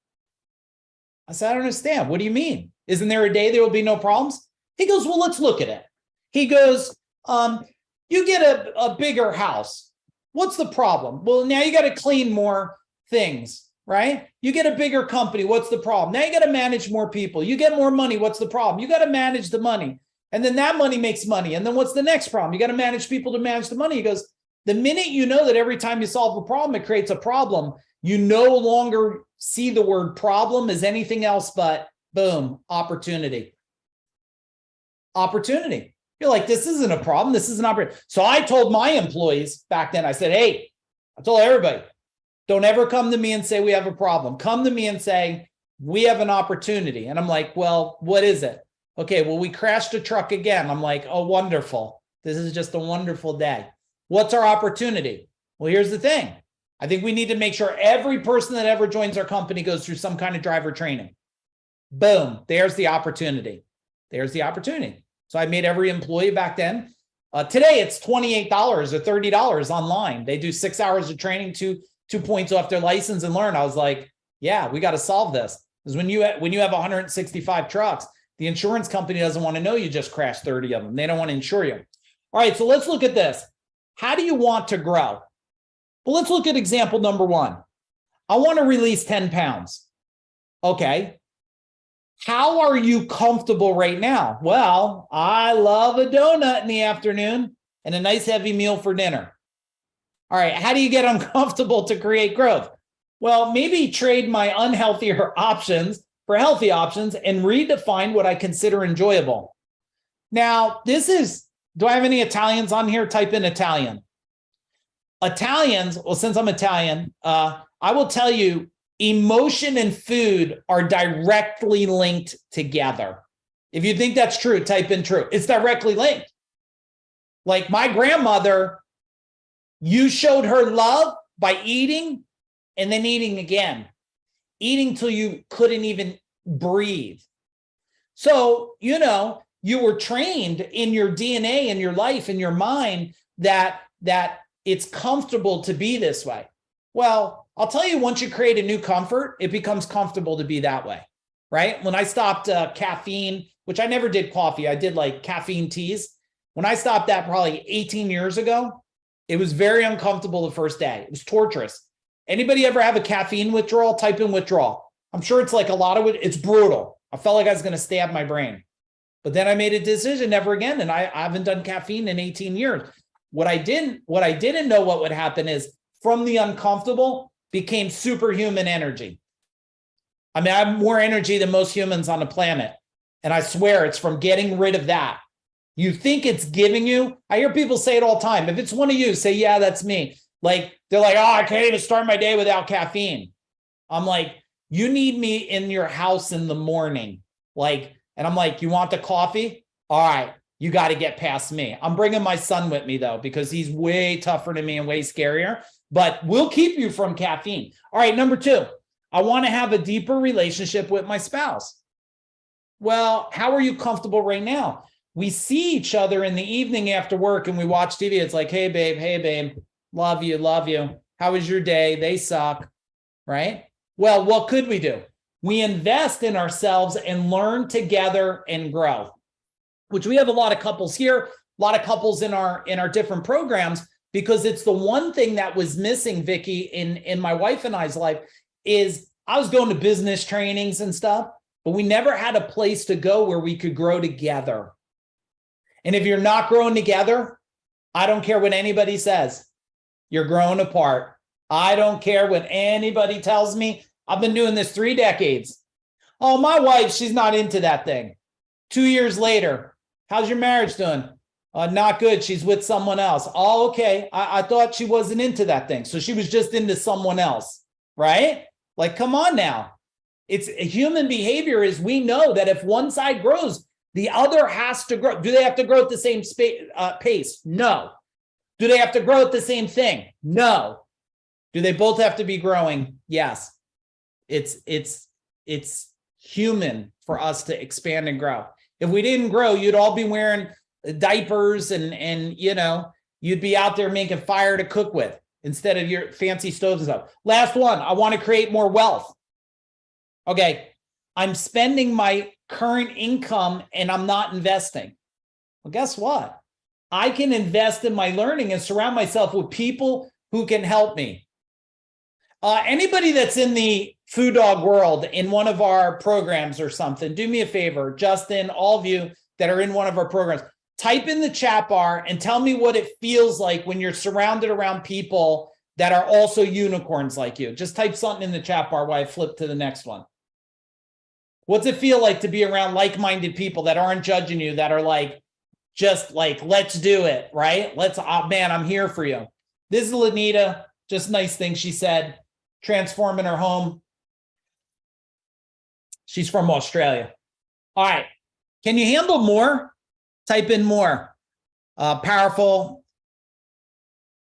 I said, I don't understand. What do you mean? Isn't there a day there will be no problems? He goes, well, let's look at it. He goes, you get a bigger house. What's the problem? Well, now you got to clean more things, right? You get a bigger company. What's the problem? Now you got to manage more people. You get more money. What's the problem? You got to manage the money. And then that money makes money. And then what's the next problem? You got to manage people to manage the money. He goes, the minute you know that every time you solve a problem, it creates a problem, you no longer see the word problem as anything else but, boom, opportunity. Opportunity. You're like, this isn't a problem. This is an opportunity. So I told my employees back then, I said, hey, I told everybody, don't ever come to me and say we have a problem. Come to me and say, we have an opportunity. And I'm like, well, what is it? Okay, well, we crashed a truck again. I'm like, oh, wonderful. This is just a wonderful day. What's our opportunity? Well, here's the thing. I think we need to make sure every person that ever joins our company goes through some kind of driver training. Boom, there's the opportunity. There's the opportunity. So I made every employee back then. Today, it's $28 or $30 online. They do 6 hours of training, two points off their license and learn. I was like, yeah, we got to solve this. Because when you have 165 trucks, the insurance company doesn't want to know you just crashed 30 of them. They don't want to insure you. All right, so let's look at this. How do you want to grow? Well, let's look at example number 1. I want to release 10 pounds. Okay. How are you comfortable right now? Well, I love a donut in the afternoon and a nice heavy meal for dinner. All right, how do you get uncomfortable to create growth? Well, maybe trade my unhealthier options for healthy options and redefine what I consider enjoyable. Now, do I have any Italians on here? Type in Italian. Italians, well, since I'm Italian, I will tell you, emotion and food are directly linked together. If you think that's true, type in true. It's directly linked. Like my grandmother, you showed her love by eating and then eating again, eating till you couldn't even breathe. So, you were trained in your DNA, in your life, in your mind that it's comfortable to be this way. Well, I'll tell you, once you create a new comfort, it becomes comfortable to be that way, right? When I stopped caffeine, which I never did coffee, I did like caffeine teas. When I stopped that probably 18 years ago, it was very uncomfortable the first day. It was torturous. Anybody ever have a caffeine withdrawal? Type in withdrawal. I'm sure it's like a lot of it. It's brutal. I felt like I was going to stab my brain. But then I made a decision never again. And I haven't done caffeine in 18 years. What I didn't know what would happen is from the uncomfortable became superhuman energy. I mean, I have more energy than most humans on the planet. And I swear it's from getting rid of that. You think it's giving you, I hear people say it all the time. If it's one of you, say, yeah, that's me. Like, they're like, oh, I can't even start my day without caffeine. I'm like, you need me in your house in the morning. Like, and I'm like, you want the coffee? All right, you got to get past me. I'm bringing my son with me though, because he's way tougher than me and way scarier, but we'll keep you from caffeine. All right, number 2, I want to have a deeper relationship with my spouse. Well, how are you comfortable right now? We see each other in the evening after work and we watch TV. It's like, hey, babe, love you. How was your day? They suck, right? Well, what could we do? We invest in ourselves and learn together and grow, which we have a lot of couples here, a lot of couples in our different programs, because it's the one thing that was missing, Vicky, in my wife and I's life is I was going to business trainings and stuff, but we never had a place to go where we could grow together. And if you're not growing together, I don't care what anybody says. You're growing apart. I don't care what anybody tells me. I've been doing this 3 decades. Oh, my wife, she's not into that thing. 2 years later, how's your marriage doing? Not good. She's with someone else. Oh, okay. I thought she wasn't into that thing. So she was just into someone else, right? Like, come on now. It's human behavior is we know that if one side grows, the other has to grow. Do they have to grow at the same pace? No. Do they have to grow at the same thing? No. Do they both have to be growing? Yes. It's human for us to expand and grow. If we didn't grow, you'd all be wearing diapers and you'd be out there making fire to cook with instead of your fancy stoves and stuff. Last one, I want to create more wealth. Okay, I'm spending my current income and I'm not investing. Well, guess what? I can invest in my learning and surround myself with people who can help me. Anybody that's in the Food Dog world in one of our programs or something, do me a favor, Justin, all of you that are in one of our programs, type in the chat bar and tell me what it feels like when you're surrounded around people that are also unicorns like you. Just type something in the chat bar while I flip to the next one. What's it feel like to be around like-minded people that aren't judging you, that are like, just like, let's do it, right? Man, I'm here for you. This is Lanita, just nice thing she said, transforming her home. She's from Australia. All right. Can you handle more? Type in more. Powerful.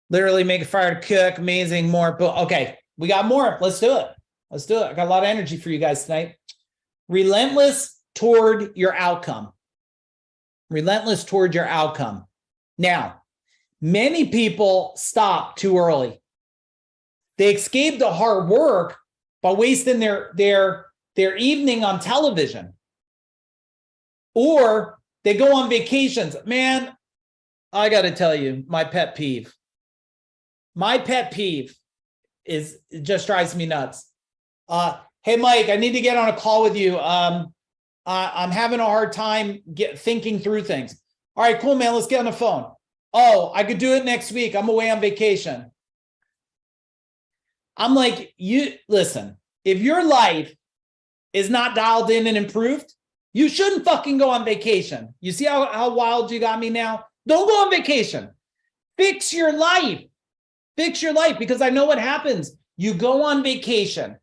Literally make a fire to cook. Amazing. More. Okay. We got more. Let's do it. Let's do it. I got a lot of energy for you guys tonight. Relentless toward your outcome. Relentless toward your outcome. Now, many people stop too early. They escape the hard work by wasting their evening on television. Or they go on vacations. Man, I got to tell you, my pet peeve. My pet peeve is, it just drives me nuts. Hey, Mike, I need to get on a call with you. I'm having a hard time thinking through things. All right, cool, man. Let's get on the phone. Oh, I could do it next week. I'm away on vacation. I'm like, listen, if your life is not dialed in and improved, you shouldn't fucking go on vacation. You see how wild you got me now? Don't go on vacation. Fix your life. Fix your life, because I know what happens. You go on vacation.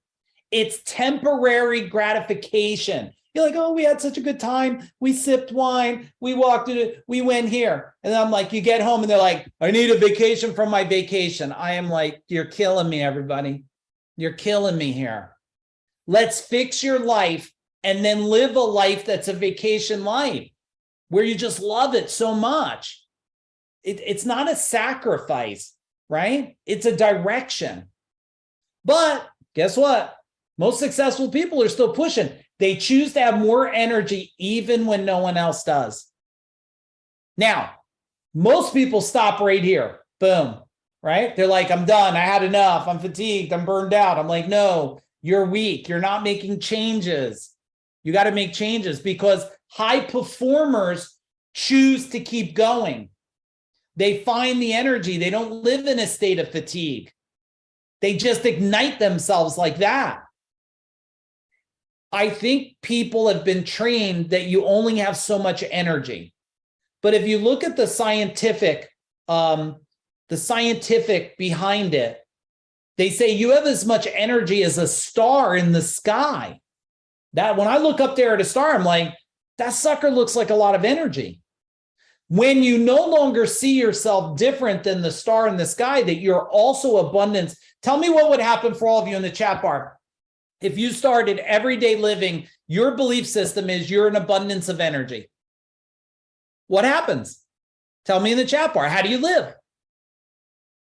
It's temporary gratification. You're like, oh, we had such a good time. We sipped wine. We walked in, we went here. And I'm like, you get home and they're like, I need a vacation from my vacation. I am like, you're killing me, everybody. You're killing me here. Let's fix your life and then live a life that's a vacation life where you just love it so much. It's not a sacrifice, right? It's a direction. But guess what? Most successful people are still pushing. They choose to have more energy even when no one else does. Now, most people stop right here. Boom, right? They're like, I'm done. I had enough. I'm fatigued. I'm burned out. I'm like, no, you're weak. You're not making changes. You got to make changes, because high performers choose to keep going. They find the energy. They don't live in a state of fatigue. They just ignite themselves like that. I think people have been trained that you only have so much energy. But if you look at the scientific behind it, they say you have as much energy as a star in the sky. That when I look up there at a star, I'm like, that sucker looks like a lot of energy. When you no longer see yourself different than the star in the sky, that you're also abundance. Tell me what would happen for all of you in the chat bar. If you started everyday living, your belief system is you're an abundance of energy. What happens? Tell me in the chat bar. How do you live?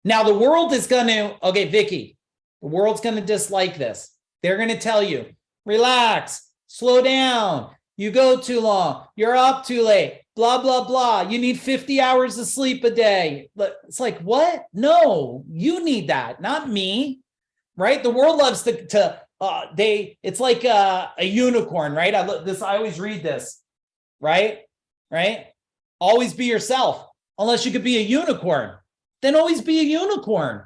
Now, the world is going to, okay, Vicky, the world's going to dislike this. They're going to tell you, relax, slow down. You go too long. You're up too late. Blah, blah, blah. You need 50 hours of sleep a day. It's like, what? No, you need that, not me, right? The world loves it's like a unicorn, right? I always read this, right? Always be yourself, unless you could be a unicorn. Then always be a unicorn.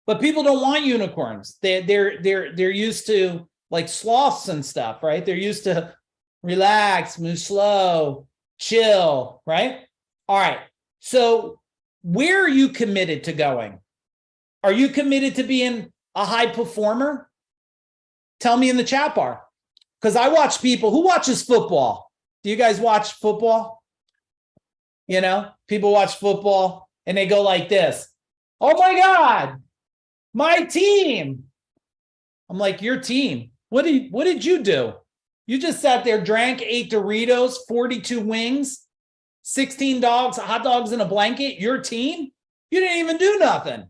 But people don't want unicorns. They're used to like sloths and stuff, right? They're used to relax, move slow, chill, right? All right. So where are you committed to going? Are you committed to being a high performer? Tell me in the chat bar. Because I watch people. Who watches football? Do you guys watch football? You know, people watch football and they go like this. Oh my God, my team. I'm like, your team. What did you do? You just sat there, drank, ate Doritos, 42 wings, 16 dogs, hot dogs in a blanket, your team, you didn't even do nothing.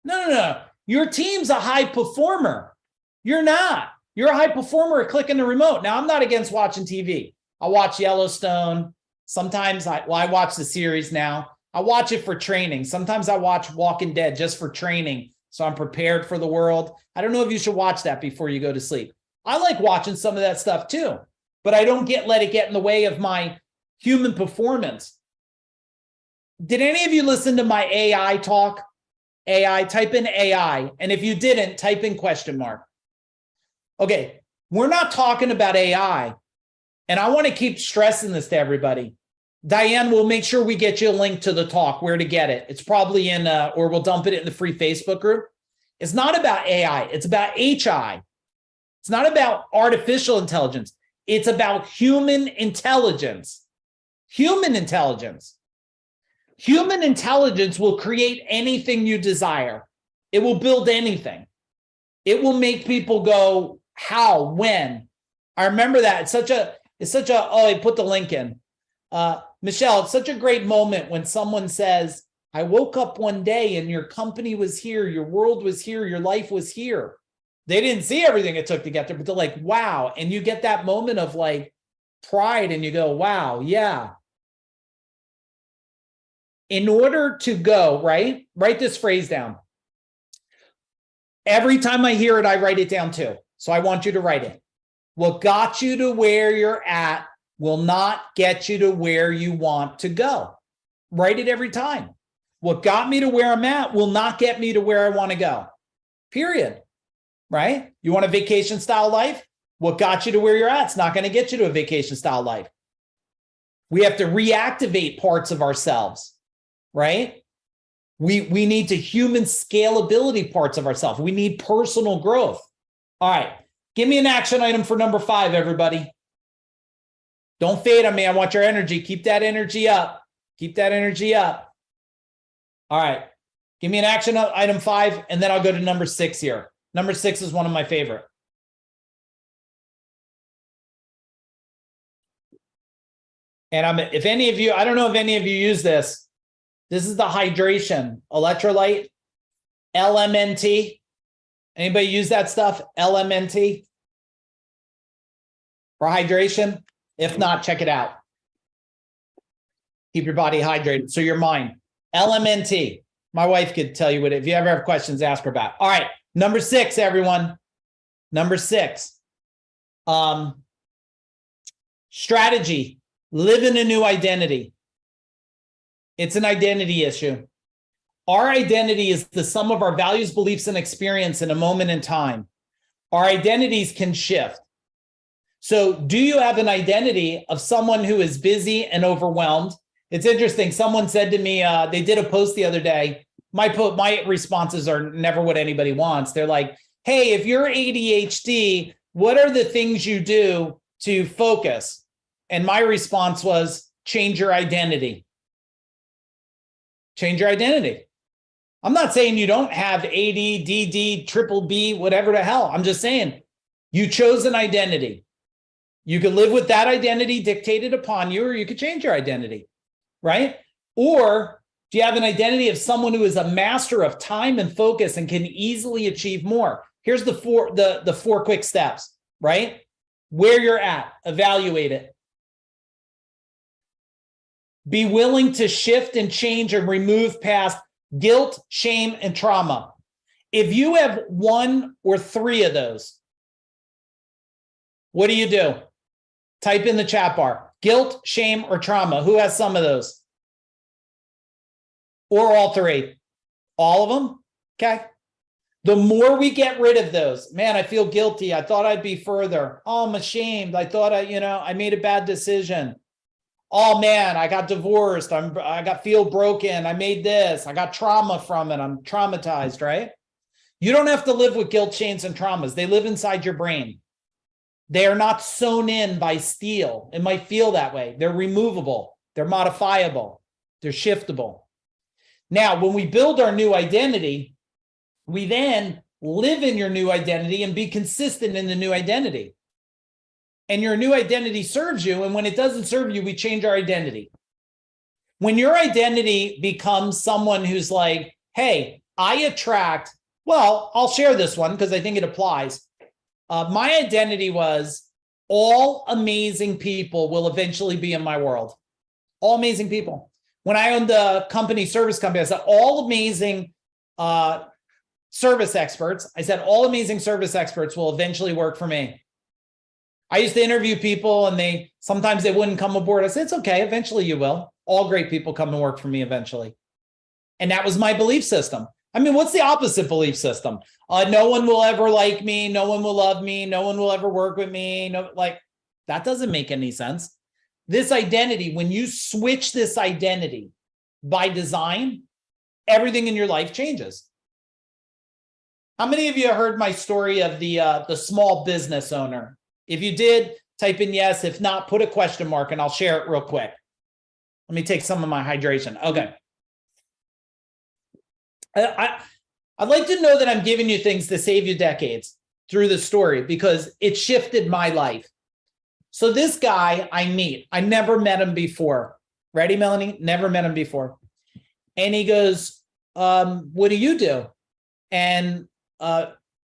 No. Your team's a high performer. You're not. You're a high performer at clicking the remote. Now, I'm not against watching TV. I watch Yellowstone. Sometimes I watch the series now. I watch it for training. Sometimes I watch Walking Dead just for training, so I'm prepared for the world. I don't know if you should watch that before you go to sleep. I like watching some of that stuff too, but I don't let it get in the way of my human performance. Did any of you listen to my AI talk? AI, type in AI. And if you didn't, type in question mark. Okay, we're not talking about AI. And I want to keep stressing this to everybody. Diane, we'll make sure we get you a link to the talk, where to get it. It's probably in, or we'll dump it in the free Facebook group. It's not about AI. It's about HI. It's not about artificial intelligence. It's about human intelligence. Human intelligence. Human intelligence will create anything you desire. It will build anything. It will make people go, how, when? I remember that. It's such a, oh, I put the link in. Michelle, it's such a great moment when someone says, I woke up one day and your company was here, your world was here, your life was here. They didn't see everything it took to get there, but they're like, wow. And you get that moment of like pride and you go, wow, yeah. In order to go, right? Write this phrase down. Every time I hear it, I write it down too. So I want you to write it. What got you to where you're at will not get you to where you want to go. Write it every time. What got me to where I'm at will not get me to where I want to go. Period. Right? You want a vacation style life? What got you to where you're at? It's not going to get you to a vacation style life. We have to reactivate parts of ourselves, right? We need to human scalability parts of ourselves. We need personal growth. All right. Give me an action item for number 5, everybody. Don't fade on me. I want your energy. Keep that energy up. Keep that energy up. All right. Give me an action item 5, and then I'll go to number 6 here. Number 6 is one of my favorite. And if any of you, I don't know if any of you use this. This is the hydration electrolyte, LMNT. Anybody use that stuff? LMNT for hydration? If not, check it out. Keep your body hydrated. So your mind. LMNT. My wife could tell you what, if you ever have questions, ask her about. All right. Number 6, everyone. Number 6. Strategy. Live in a new identity. It's an identity issue. Our identity is the sum of our values, beliefs, and experience in a moment in time. Our identities can shift. So do you have an identity of someone who is busy and overwhelmed? It's interesting. Someone said to me, they did a post the other day. My responses are never what anybody wants. They're like, hey, if you're ADHD, what are the things you do to focus? And my response was, change your identity. Change your identity. I'm not saying you don't have AD, DD, triple B, whatever the hell. I'm just saying you chose an identity. You can live with that identity dictated upon you, or you could change your identity, right? Or do you have an identity of someone who is a master of time and focus and can easily achieve more? Here's the four quick steps, right? Where you're at, evaluate it. Be willing to shift and change and remove past guilt, shame, and trauma. If you have 1 or 3 of those, what do? Type in the chat bar, guilt, shame, or trauma. Who has some of those? Or all 3? All of them? Okay. The more we get rid of those, man, I feel guilty. I thought I'd be further. Oh, I'm ashamed. I thought I made a bad decision. Oh man, I got divorced. I feel broken. I made this. I got trauma from it. I'm traumatized, right? You don't have to live with guilt, shames, and traumas. They live inside your brain. They are not sewn in by steel. It might feel that way. They're removable. They're modifiable. They're shiftable. Now, when we build our new identity, we then live in your new identity and be consistent in the new identity. And your new identity serves you. And when it doesn't serve you, we change our identity. When your identity becomes someone who's like, hey, I attract, well, I'll share this one because I think it applies. My identity was all amazing people will eventually be in my world. All amazing people. When I owned the service company, I said all amazing service experts. I said all amazing service experts will eventually work for me. I used to interview people and sometimes they wouldn't come aboard. I said, it's okay. Eventually you will. All great people come and work for me eventually. And that was my belief system. I mean, what's the opposite belief system? No one will ever like me. No one will love me. No one will ever work with me. No, like that doesn't make any sense. This identity, when you switch this identity by design, everything in your life changes. How many of you heard my story of the small business owner? If you did, type in yes. If not, put a question mark and I'll share it real quick. Let me take some of my hydration. Okay. I'd like to know that I'm giving you things to save you decades through the story because it shifted my life. So this guy I meet, I never met him before. Ready, Melanie? Never met him before. And he goes, what do you do? And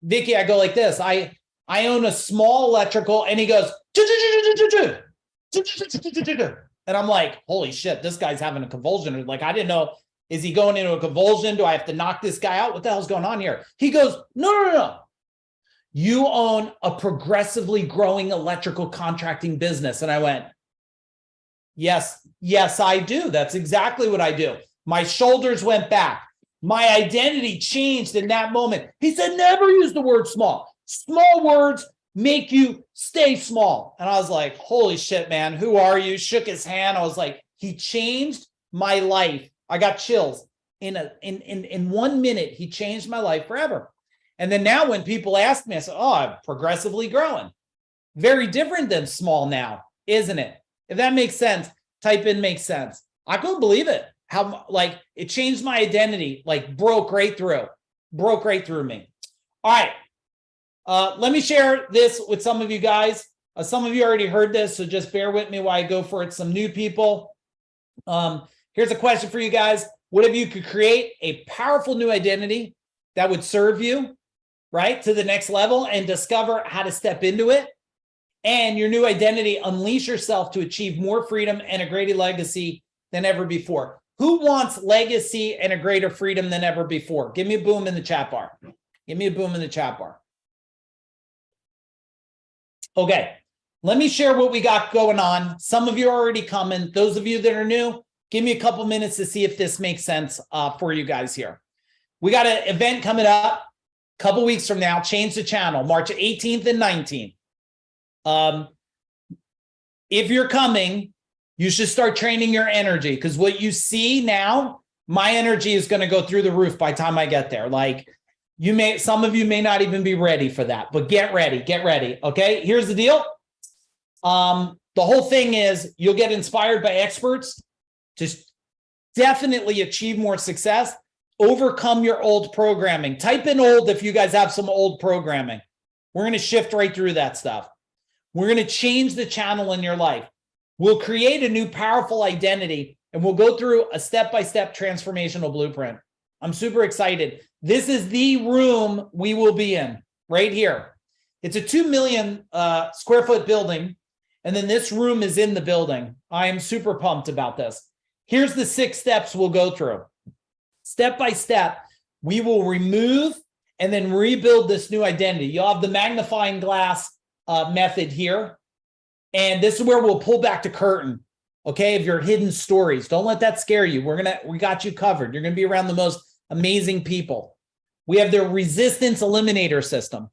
Vicky, I go like this. I own a small electrical, and he goes, and I'm like, holy shit, this guy's having a convulsion. Like, I didn't know, is he going into a convulsion? Do I have to knock this guy out? What the hell's going on here? He goes, no. You own a progressively growing electrical contracting business. And I went, yes, I do. That's exactly what I do. My shoulders went back. My identity changed in that moment. He said, never use the word small. Small words make you stay small. And I was like, holy shit, man, who are you? Shook his hand. I was like, he changed my life. I got chills. In 1 minute, he changed my life forever. And then now when people ask me, I say, oh, I'm progressively growing. Very different than small now, isn't it? If that makes sense, type in makes sense. I couldn't believe it. How like it changed my identity, like broke right through me. All right. Let me share this with some of you guys. Some of you already heard this, so just bear with me while I go for it. Some new people. Here's a question for you guys. What if you could create a powerful new identity that would serve you, right, to the next level and discover how to step into it? And your new identity, unleash yourself to achieve more freedom and a greater legacy than ever before. Who wants legacy and a greater freedom than ever before? Give me a boom in the chat bar. Give me a boom in the chat bar. Okay, let me share what we got going on. Some of you are already coming. Those of you that are new, give me a couple minutes to see if this makes sense for you guys here. We got an event coming up a couple weeks from now. Change the channel, March 18th and 19th. If you're coming, you should start training your energy, because what you see now, my energy is going to go through the roof by the time I get there. Like some of you may not even be ready for that, but get ready. Okay. Here's the deal. The whole thing is you'll get inspired by experts to definitely achieve more success, overcome your old programming. Type in old if you guys have some old programming. We're going to shift right through that stuff. We're going to change the channel in your life. We'll create a new powerful identity, and we'll go through a step-by-step transformational blueprint. I'm super excited. This is the room we will be in right here. It's a 2 million square foot building, and then this room is in the building. I am super pumped about this. Here's the 6 steps we'll go through. Step by step, we will remove and then rebuild this new identity. You'll have the magnifying glass method here. And this is where we'll pull back the curtain, okay, of your hidden stories. Don't let that scare you. We got you covered. You're going to be around the most amazing people. We have the resistance eliminator system.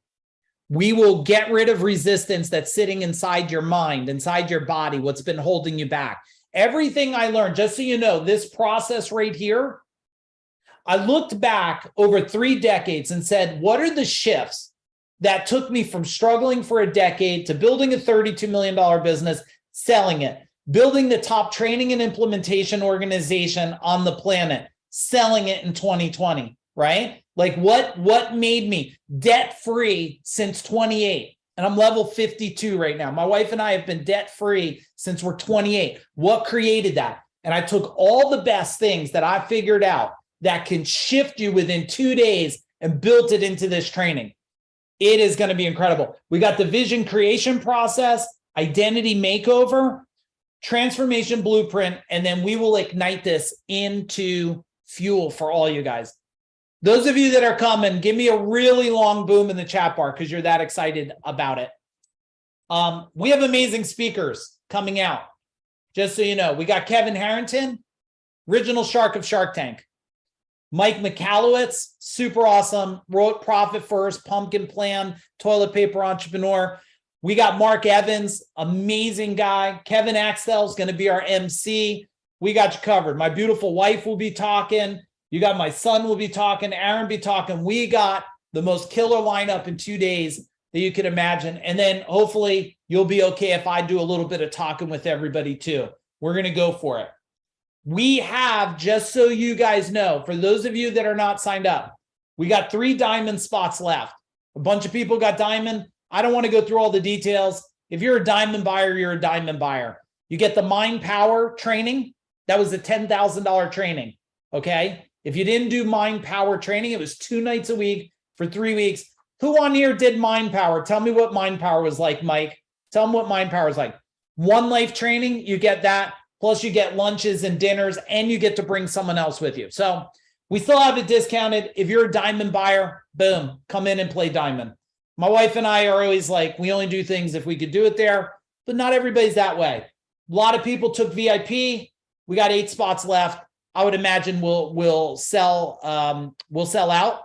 We will get rid of resistance that's sitting inside your mind, inside your body, what's been holding you back. Everything I learned, just so you know, this process right here, I looked back over 3 decades and said, what are the shifts that took me from struggling for a decade to building a $32 million business, selling it, building the top training and implementation organization on the planet, selling it in 2020, right? Like what made me debt-free since 28? And I'm level 52 right now. My wife and I have been debt-free since we're 28. What created that? and I took all the best things that I figured out that can shift you within 2 days and built it into this training. It is going to be incredible. We got the vision creation process, identity makeover, transformation blueprint, and then we will ignite this into fuel for all you guys. Those of you that are coming, give me a really long boom in the chat bar because you're that excited about it. We have amazing speakers coming out. Just so you know, we got Kevin Harrington, original shark of Shark Tank. Mike Michalowicz, super awesome, wrote Profit First, Pumpkin Plan, Toilet Paper Entrepreneur. We got Mark Evans, amazing guy. Kevin Axtell is going to be our MC. We got you covered. My beautiful wife will be talking. You got my son will be talking. Aaron be talking. We got the most killer lineup in 2 days that you could imagine. And then hopefully you'll be okay if I do a little bit of talking with everybody too. We're going to go for it. We have, just so you guys know, for those of you that are not signed up, we got 3 diamond spots left. A bunch of people got diamond. I don't want to go through all the details. If you're a diamond buyer, you're a diamond buyer. You get the Mind Power training. That was a $10,000 training. Okay. If you didn't do Mind Power training, it was 2 nights a week for 3 weeks. Who on here did Mind Power? Tell me what Mind Power was like, Mike. Tell them what Mind Power is like. One Life training, you get that. Plus you get lunches and dinners, and you get to bring someone else with you. So we still have it discounted. If you're a diamond buyer, boom, come in and play diamond. My wife and I are always like, we only do things if we could do it there, but not everybody's that way. A lot of people took VIP. We got 8 spots left. I would imagine we'll sell out.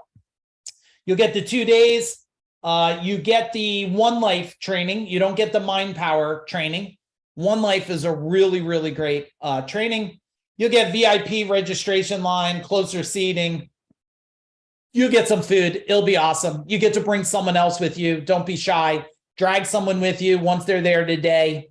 You'll get the 2 days. You get the One Life training. You don't get the Mind Power training. One Life is a really, really great training. You'll get VIP registration line, closer seating. You get some food. It'll be awesome. You get to bring someone else with you. Don't be shy. Drag someone with you. Once they're there today,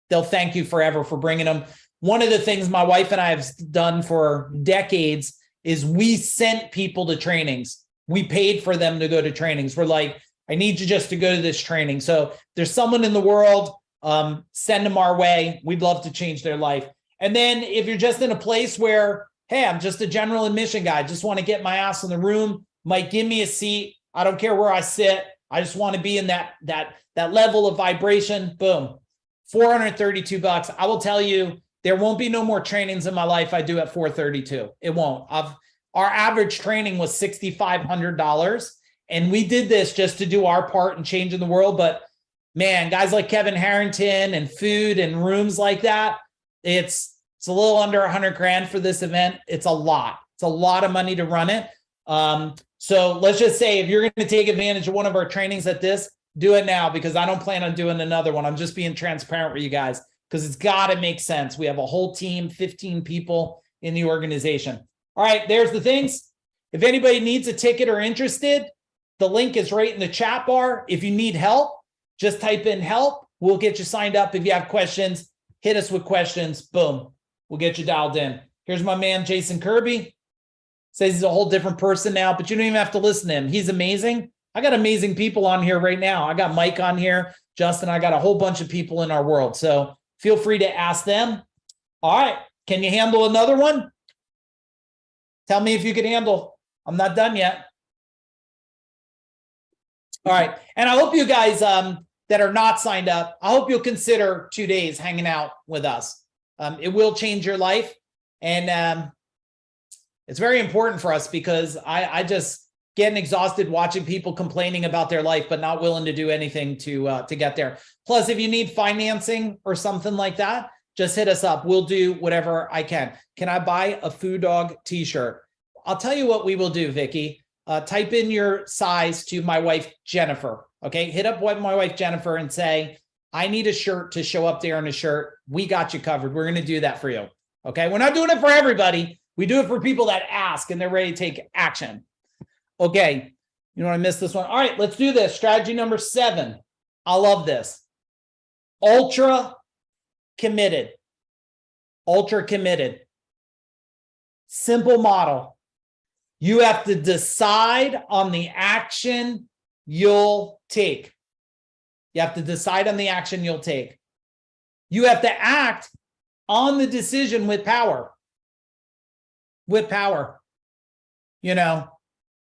they'll thank you forever for bringing them. One of the things my wife and I have done for decades is we sent people to trainings. We paid for them to go to trainings. We're like, I need you just to go to this training. So there's someone in the world, send them our way. We'd love to change their life. And then if you're just in a place where, hey, I'm just a general admission guy, just want to get my ass in the room, Mike, give me a seat. I don't care where I sit. I just want to be in that level of vibration. Boom. $432. I will tell you, there won't be no more trainings in my life I do at $432. It won't. Our average training was $6,500. And we did this just to do our part in changing the world. But man, guys like Kevin Harrington and food and rooms like that, it's a little under 100 grand for this event. It's a lot. It's a lot of money to run it. So let's just say if you're going to take advantage of one of our trainings at this, do it now, because I don't plan on doing another one. I'm just being transparent with you guys because it's got to make sense. We have a whole team, 15 people in the organization. All right, there's the things. If anybody needs a ticket or interested, the link is right in the chat bar. If you need help, just type in help. We'll get you signed up. If you have questions, hit us with questions. Boom. We'll get you dialed in. Here's my man, Jason Kirby. Says he's a whole different person now, but you don't even have to listen to him. He's amazing. I got amazing people on here right now. I got Mike on here, Justin. I got a whole bunch of people in our world. So feel free to ask them. All right. Can you handle another one? Tell me if you can handle. I'm not done yet. All right. And I hope you guys that are not signed up, I hope you'll consider 2 days hanging out with us. It will change your life. And it's very important for us because I just getting exhausted watching people complaining about their life, but not willing to do anything to get there. Plus, if you need financing or something like that, just hit us up. We'll do whatever I can. Can I buy a Food Dog t-shirt? I'll tell you what we will do, Vicky. Type in your size to my wife, Jennifer. Okay. Hit up my wife, Jennifer, and say, I need a shirt to show up there in a shirt. We got you covered. We're going to do that for you. Okay. We're not doing it for everybody. We do it for people that ask and they're ready to take action. Okay. You know what? I missed this one. All right. Let's do this. Strategy number 7. I love this. Ultra committed. Ultra committed. Simple model. You have to decide on the action you'll take. You have to decide on the action you'll take. You have to act on the decision with power. With power. You know,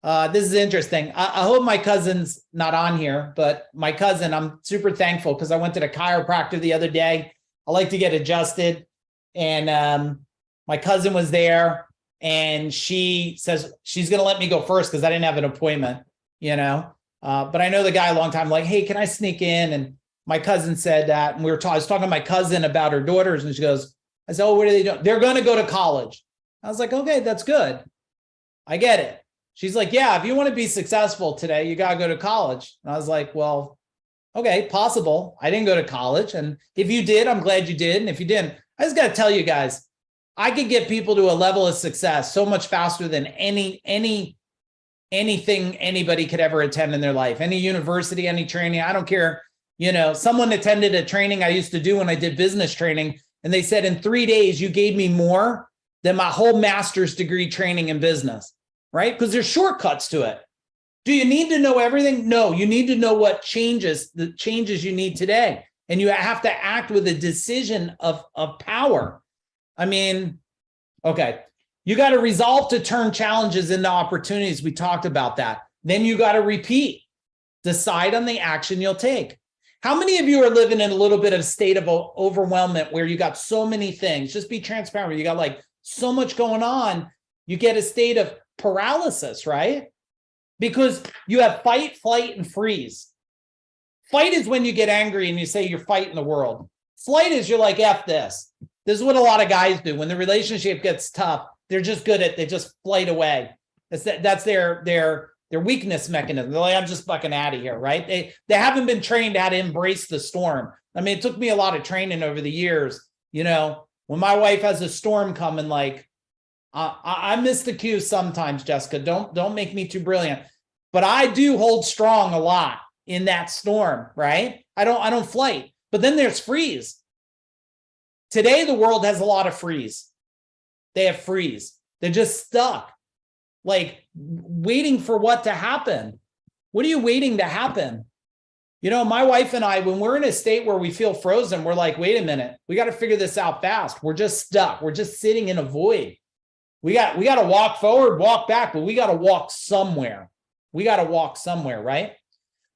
this is interesting. I hope my cousin's not on here, but my cousin, I'm super thankful because I went to the chiropractor the other day. I like to get adjusted. And my cousin was there and she says she's going to let me go first because I didn't have an appointment, you know. But I know the guy a long time, like, hey, can I sneak in? And my cousin said that. And I was talking to my cousin about her daughters. And she goes, I said, oh, what are they doing? They're going to go to college. I was like, okay, that's good. I get it. She's like, yeah, if you want to be successful today, you got to go to college. And I was like, well, okay, possible. I didn't go to college. And if you did, I'm glad you did. And if you didn't, I just got to tell you guys, I could get people to a level of success so much faster than anything anybody could ever attend in their life. Any university, any training, I don't care. You know, someone attended a training I used to do when I did business training. And they said, in 3 days, you gave me more than my whole master's degree training in business, right? Because there's shortcuts to it. Do you need to know everything? No, you need to know what changes, the changes you need today. And you have to act with a decision of power. I mean, okay, you got to resolve to turn challenges into opportunities. We talked about that. Then you got to repeat, decide on the action you'll take. How many of you are living in a little bit of a state of overwhelmment where you got so many things? Just be transparent. You got like so much going on. You get a state of paralysis, right? Because you have fight, flight, and freeze. Fight is when you get angry and you say you're fighting the world. Flight is you're like, F this. This is what a lot of guys do. When the relationship gets tough, they're just good at, they just flight away. That's their weakness mechanism. They're like, I'm just fucking out of here, right? They haven't been trained how to embrace the storm. I mean, it took me a lot of training over the years. You know, when my wife has a storm coming, like, I miss the cues sometimes, Jessica. Don't make me too brilliant. But I do hold strong a lot in that storm, right? I don't flight. But then there's freeze. Today, the world has a lot of freeze. They have freeze. They're just stuck, like waiting for what to happen. What are you waiting to happen? You know, my wife and I, when we're in a state where we feel frozen, we're like, wait a minute, we got to figure this out fast. We're just stuck. We're just sitting in a void. We got to walk forward, walk back, but we got to walk somewhere. We got to walk somewhere, right?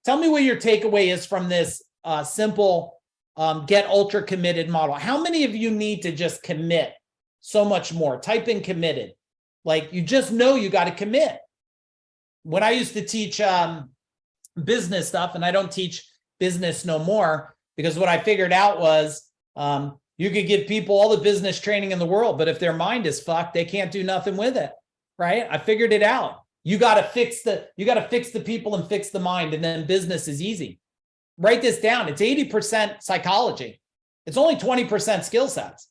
Tell me what your takeaway is from this simple get ultra committed model. How many of you need to just commit so much more? Type in committed. Like, you just know you got to commit. When I used to teach business stuff, and I don't teach business no more, because what I figured out was you could give people all the business training in the world, but if their mind is fucked, they can't do nothing with it, right? I figured it out. You got to fix the people and fix the mind, and then business is easy. Write this down. It's 80% psychology. It's only 20% skill sets.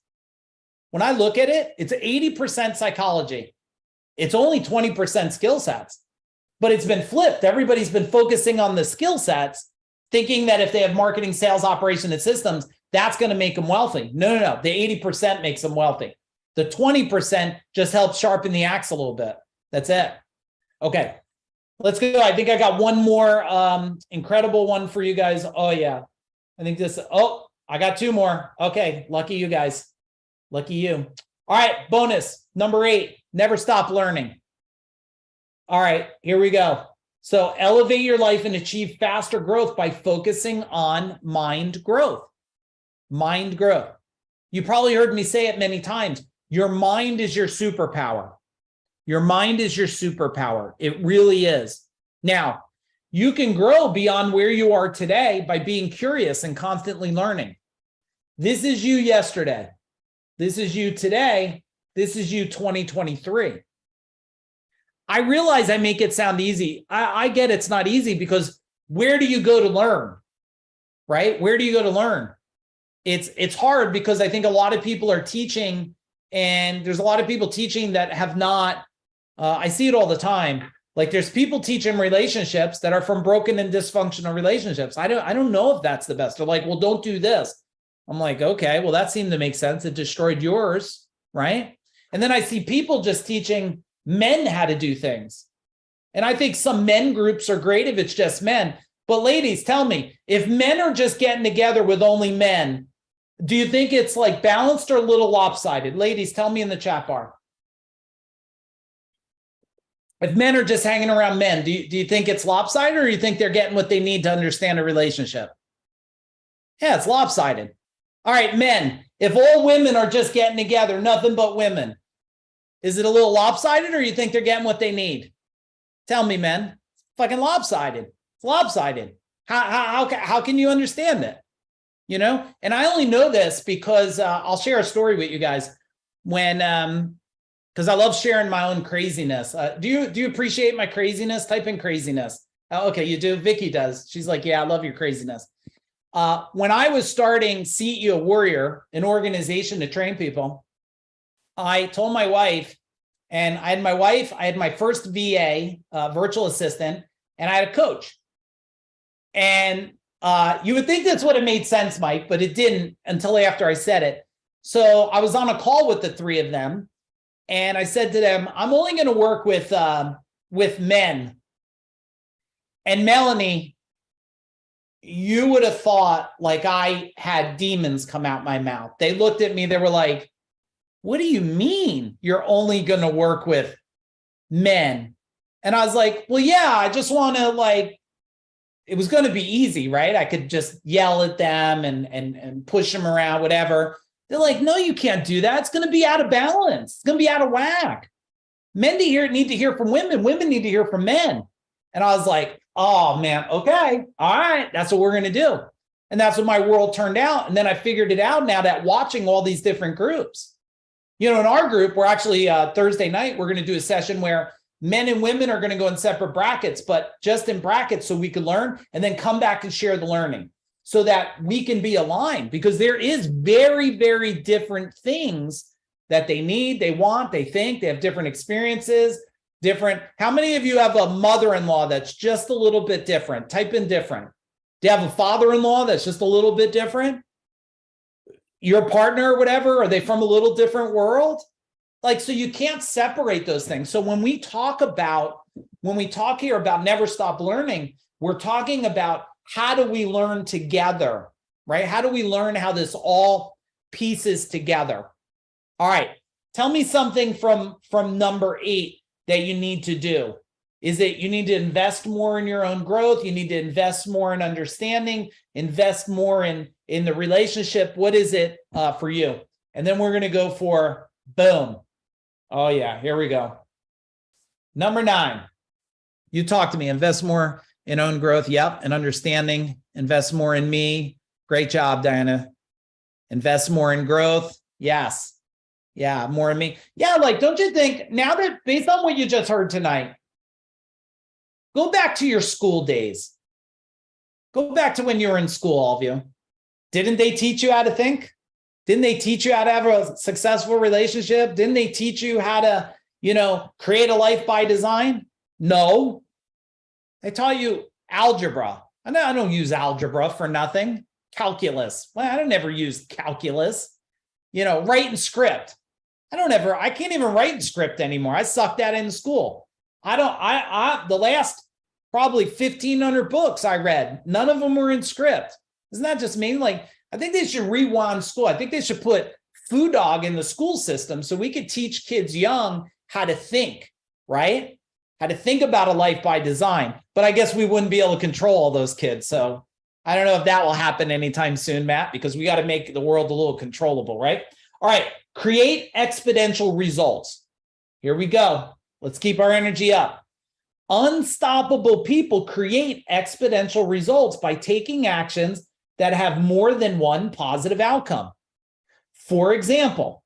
When I look at it, it's 80% psychology. It's only 20% skill sets. But it's been flipped. Everybody's been focusing on the skill sets, thinking that if they have marketing, sales, operation, and systems, that's going to make them wealthy. No. The 80% makes them wealthy. The 20% just helps sharpen the axe a little bit. That's it. Okay, let's go. I think I got one more incredible one for you guys. Oh, yeah. I think this. Oh, I got two more. Okay, lucky you guys. Lucky you. All right, bonus number 8. Never stop learning. All right, here we go. So elevate your life and achieve faster growth by focusing on mind growth. Mind growth. You probably heard me say it many times. Your mind is your superpower. Your mind is your superpower. It really is. Now, you can grow beyond where you are today by being curious and constantly learning. This is you yesterday. This is you today. This is you 2023. I realize I make it sound easy. I get it's not easy, because where do you go to learn, right? Where do you go to learn? It's hard, because I think a lot of people are teaching, and there's a lot of people teaching that have not, I see it all the time. Like, there's people teaching relationships that are from broken and dysfunctional relationships. I don't know if that's the best. They're like, well, don't do this. I'm like, okay, well, that seemed to make sense. It destroyed yours, right? And then I see people just teaching men how to do things. And I think some men groups are great if it's just men. But ladies, tell me, if men are just getting together with only men, Do you think it's like balanced or a little lopsided? Ladies, tell me in the chat bar. If men are just hanging around men, do you think it's lopsided, or do you think they're getting what they need to understand a relationship? Yeah, it's lopsided. All right, men, if all women are just getting together, nothing but women, is it a little lopsided, or you think they're getting what they need? Tell me, men. It's fucking lopsided. It's lopsided. How can you understand it? You know, and I only know this because I'll share a story with you guys when, because I love sharing my own craziness. Do you appreciate my craziness? Type in craziness. Oh, okay, you do. Vicky does. She's like, yeah, I love your craziness. When I was starting CEO Warrior, an organization to train people, I told my wife, and I had my first VA, virtual assistant, and I had a coach. And you would think that's what it made sense, Mike, but it didn't until after I said it. So I was on a call with the three of them, and I said to them, I'm only going to work with men. And Melanie, you would have thought like I had demons come out my mouth. They looked at me, they were like, what do you mean you're only going to work with men? And I was like, well, yeah, I just want to like, it was going to be easy, right? I could just yell at them and push them around, whatever. They're like, no, you can't do that. It's going to be out of balance. It's going to be out of whack. Men need to hear from women. Women need to hear from men. And I was like, oh man, okay. All right. That's what we're going to do. And that's what my world turned out. And then I figured it out now that watching all these different groups, you know, in our group, we're actually Thursday night, we're going to do a session where men and women are going to go in separate brackets, but just in brackets so we can learn and then come back and share the learning so that we can be aligned, because there is very, very different things that they need, they want, they think, they have different experiences, different. How many of you have a mother-in-law that's just a little bit different? Type in different. Do you have a father-in-law that's just a little bit different? Your partner or whatever, are they from a little different world? Like, so you can't separate those things. So when we talk here about never stop learning, we're talking about how do we learn together, right? How do we learn how this all pieces together? All right, tell me something from number 8 that you need to do. Is it you need to invest more in your own growth? You need to invest more in understanding, invest more in the relationship. What is it for you? And then we're going to go for boom. Oh yeah, here we go. Number 9, you talk to me, invest more in own growth. Yep. And understanding, invest more in me. Great job, Diana. Invest more in growth. Yes. Yeah. More in me. Yeah. Like, don't you think now that based on what you just heard tonight, go back to your school days. Go back to when you were in school, all of you. Didn't they teach you how to think? Didn't they teach you how to have a successful relationship? Didn't they teach you how to, create a life by design? No. They taught you algebra. I don't use algebra for nothing. Calculus. Well, I never used calculus. Write in script. I can't even write in script anymore. I sucked at it in school. The last probably 1,500 books I read, none of them were in script. Isn't that just mean? Like, I think they should rewind school. I think they should put Food Dog in the school system so we could teach kids young how to think, right? How to think about a life by design. But I guess we wouldn't be able to control all those kids. So I don't know if that will happen anytime soon, Matt, because we got to make the world a little controllable, right? All right, create exponential results. Here we go. Let's keep our energy up. Unstoppable people create exponential results by taking actions that have more than one positive outcome. For example,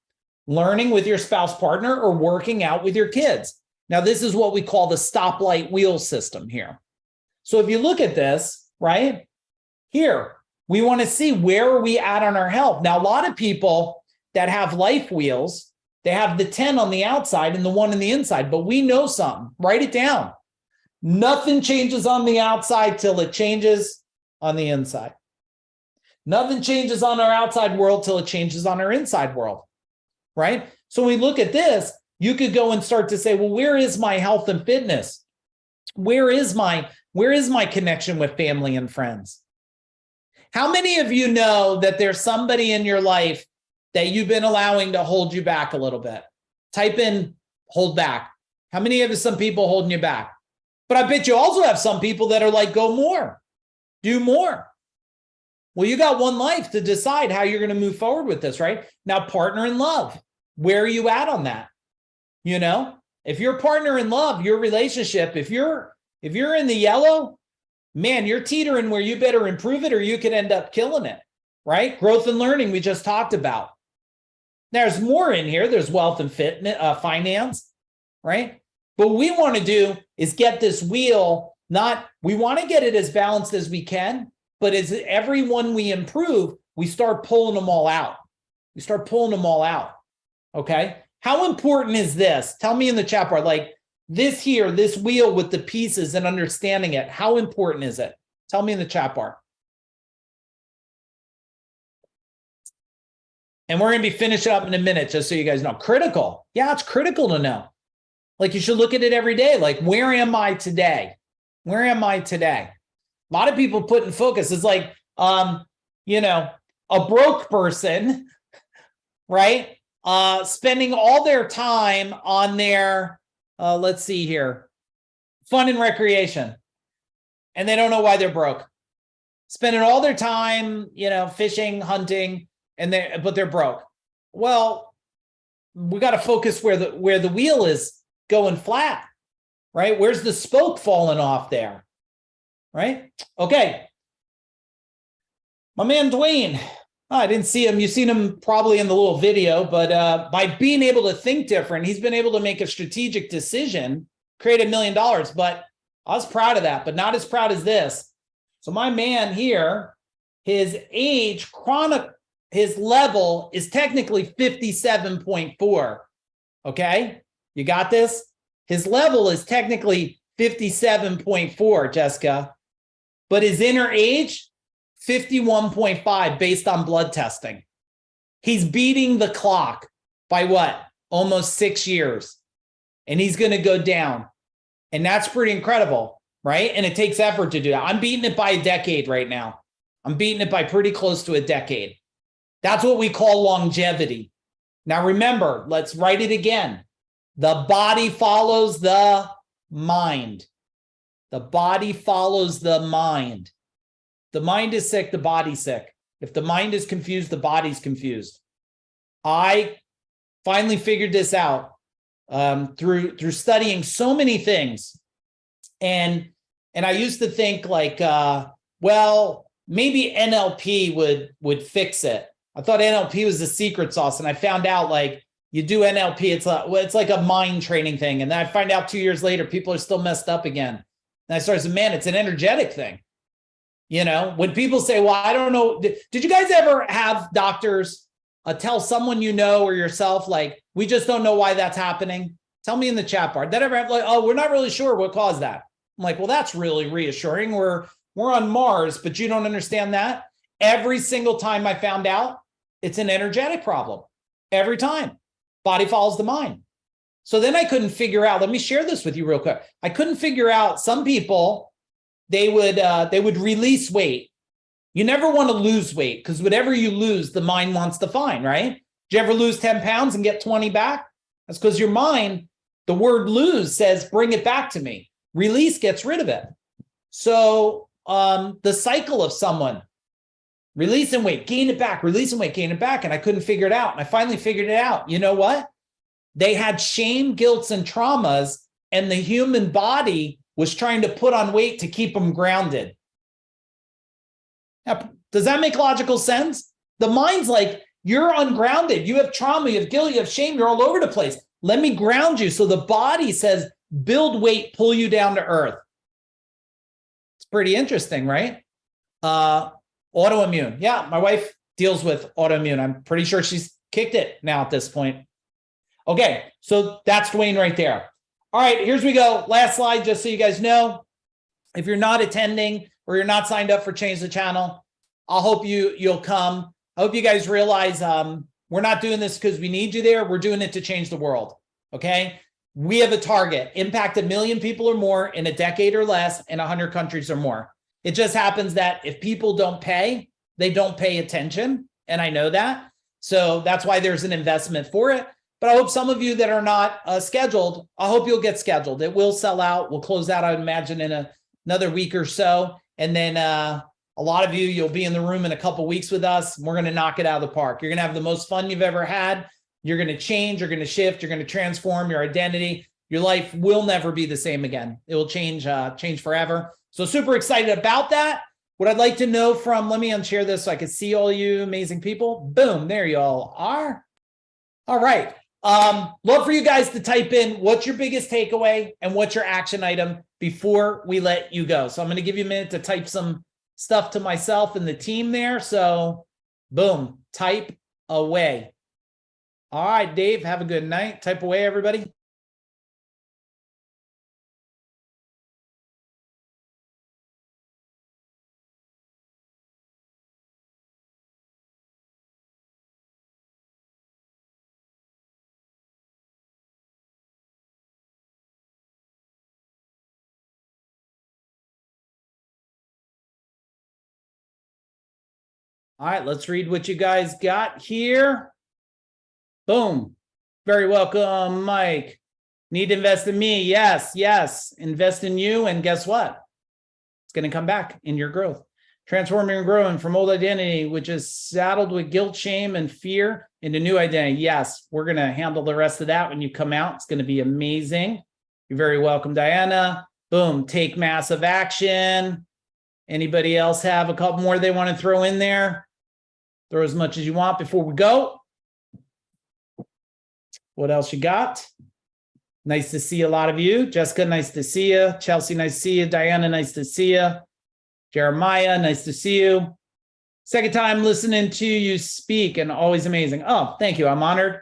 learning with your spouse partner or working out with your kids. Now, this is what we call the stoplight wheel system here. So if you look at this, right here, we want to see where are we at on our health. Now, a lot of people that have life wheels, they have the 10 on the outside and the 1 on the inside, but we know something. Write it down. Nothing changes on the outside till it changes on the inside. Nothing changes on our outside world till it changes on our inside world, right? So when we look at this, you could go and start to say, well, where is my health and fitness? Where is my connection with family and friends? How many of you know that there's somebody in your life that you've been allowing to hold you back a little bit? Type in hold back. How many of you, some people holding you back? But I bet you also have some people that are like, go more, do more. Well, you got one life to decide how you're going to move forward with this, right? Now, partner in love, where are you at on that? You know, if you're partner in love, your relationship, if you're in the yellow, man, you're teetering where you better improve it or you could end up killing it, right? Growth and learning, we just talked about. There's more in here. There's wealth and fitness, finance, right? But what we want to do is get this wheel, we want to get it as balanced as we can, but as every one we improve, we start pulling them all out. We start pulling them all out, okay? How important is this? Tell me in the chat bar, like this here, this wheel with the pieces and understanding it, how important is it? Tell me in the chat bar. And we're going to be finishing up in a minute, just so you guys know. Critical. Yeah, it's critical to know. Like you should look at it every day. Like, where am I today? Where am I today? A lot of people put in focus. It's like, you know, a broke person, right? Spending all their time on their, let's see here, fun and recreation. And they don't know why they're broke. Spending all their time, you know, fishing, hunting, but they're broke. Well, we got to focus where the wheel is going flat, right? Where's the spoke falling off there, right? Okay. My man, Dwayne, I didn't see him. You've seen him probably in the little video, but by being able to think different, he's been able to make a strategic decision, create $1 million, but I was proud of that, but not as proud as this. So my man here, his age, his level is technically 57.4. Okay. You got this? His level is technically 57.4, Jessica, but his inner age, 51.5 based on blood testing. He's beating the clock by what? Almost 6 years. And he's going to go down. And that's pretty incredible, right? And it takes effort to do that. I'm beating it by a decade right now. I'm beating it by pretty close to a decade. That's what we call longevity. Now, remember, let's write it again. The body follows the mind. The body follows the mind. The mind is sick, the body's sick. If the mind is confused, the body's confused. I finally figured this out through studying so many things. And I used to think like, well, maybe NLP would fix it. I thought NLP was the secret sauce, and I found out like you do NLP, it's like a mind training thing. And then I find out 2 years later, people are still messed up again. And I started saying, man, it's an energetic thing. You know, when people say, well, I don't know, did you guys ever have doctors tell someone you know or yourself, like, we just don't know why that's happening? Tell me in the chat bar. That ever have like, oh, we're not really sure what caused that. I'm like, well, that's really reassuring. We're on Mars, but you don't understand that. Every single time I found out, it's an energetic problem. Every time. Body follows the mind. So then I couldn't figure out, let me share this with you real quick. I couldn't figure out, some people, they would release weight. You never want to lose weight because whatever you lose, the mind wants to find, right? Did you ever lose 10 pounds and get 20 back? That's because your mind, the word lose says, bring it back to me. Release gets rid of it. So the cycle of someone releasing weight, gain it back, releasing weight, gain it back. And I couldn't figure it out. And I finally figured it out. You know what? They had shame, guilt, and traumas, and the human body was trying to put on weight to keep them grounded. Now, does that make logical sense? The mind's like, you're ungrounded. You have trauma, you have guilt, you have shame, you're all over the place. Let me ground you. So the body says, build weight, pull you down to earth. It's pretty interesting, right? Autoimmune. Yeah, my wife deals with autoimmune. I'm pretty sure she's kicked it now at this point. Okay, so that's Dwayne right there. All right, here's we go. Last slide, just so you guys know. If you're not attending or you're not signed up for Change the Channel, I'll hope you'll come. I hope you guys realize we're not doing this because we need you there. We're doing it to change the world, okay? We have a target, impact 1 million people or more in a decade or less in 100 countries or more. It just happens that if people don't pay, they don't pay attention. And I know that. So that's why there's an investment for it. But I hope some of you that are not scheduled, I hope you'll get scheduled. It will sell out. We'll close out, I would imagine, in another week or so. And then a lot of you, you'll be in the room in a couple weeks with us. We're going to knock it out of the park. You're going to have the most fun you've ever had. You're going to change. You're going to shift. You're going to transform your identity. Your life will never be the same again. It will change forever. So super excited about that. What I'd like to know from, let me unshare this so I can see all you amazing people. Boom, there you all are. All right. Love for you guys to type in what's your biggest takeaway and what's your action item before we let you go. So I'm going to give you a minute to type some stuff to myself and the team there. So boom, type away. All right, Dave, have a good night. Type away, everybody. All right, let's read what you guys got here. Boom. Very welcome, Mike. Need to invest in me. Yes, yes. Invest in you. And guess what? It's going to come back in your growth. Transforming and growing from old identity, which is saddled with guilt, shame, and fear, into new identity. Yes, we're going to handle the rest of that when you come out. It's going to be amazing. You're very welcome, Diana. Boom. Take massive action. Anybody else have a couple more they want to throw in there? Throw as much as you want before we go. What else you got? Nice to see a lot of you. Jessica, nice to see you. Chelsea, nice to see you. Diana, nice to see you. Jeremiah, nice to see you. Second time listening to you speak and always amazing. Oh, thank you. I'm honored.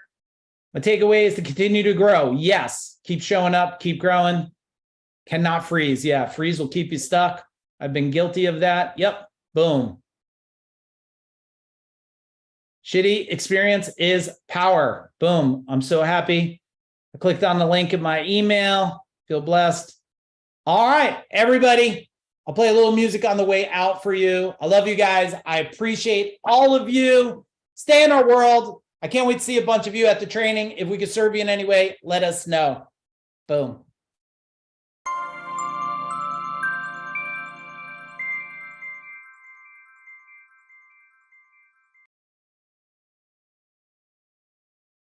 My takeaway is to continue to grow. Yes. Keep showing up. Keep growing. Cannot freeze. Yeah. Freeze will keep you stuck. I've been guilty of that. Yep. Boom. Shitty experience is power. Boom. I'm so happy. I clicked on the link in my email. Feel blessed. All right, everybody. I'll play a little music on the way out for you. I love you guys. I appreciate all of you. Stay in our world. I can't wait to see a bunch of you at the training. If we could serve you in any way, let us know. Boom.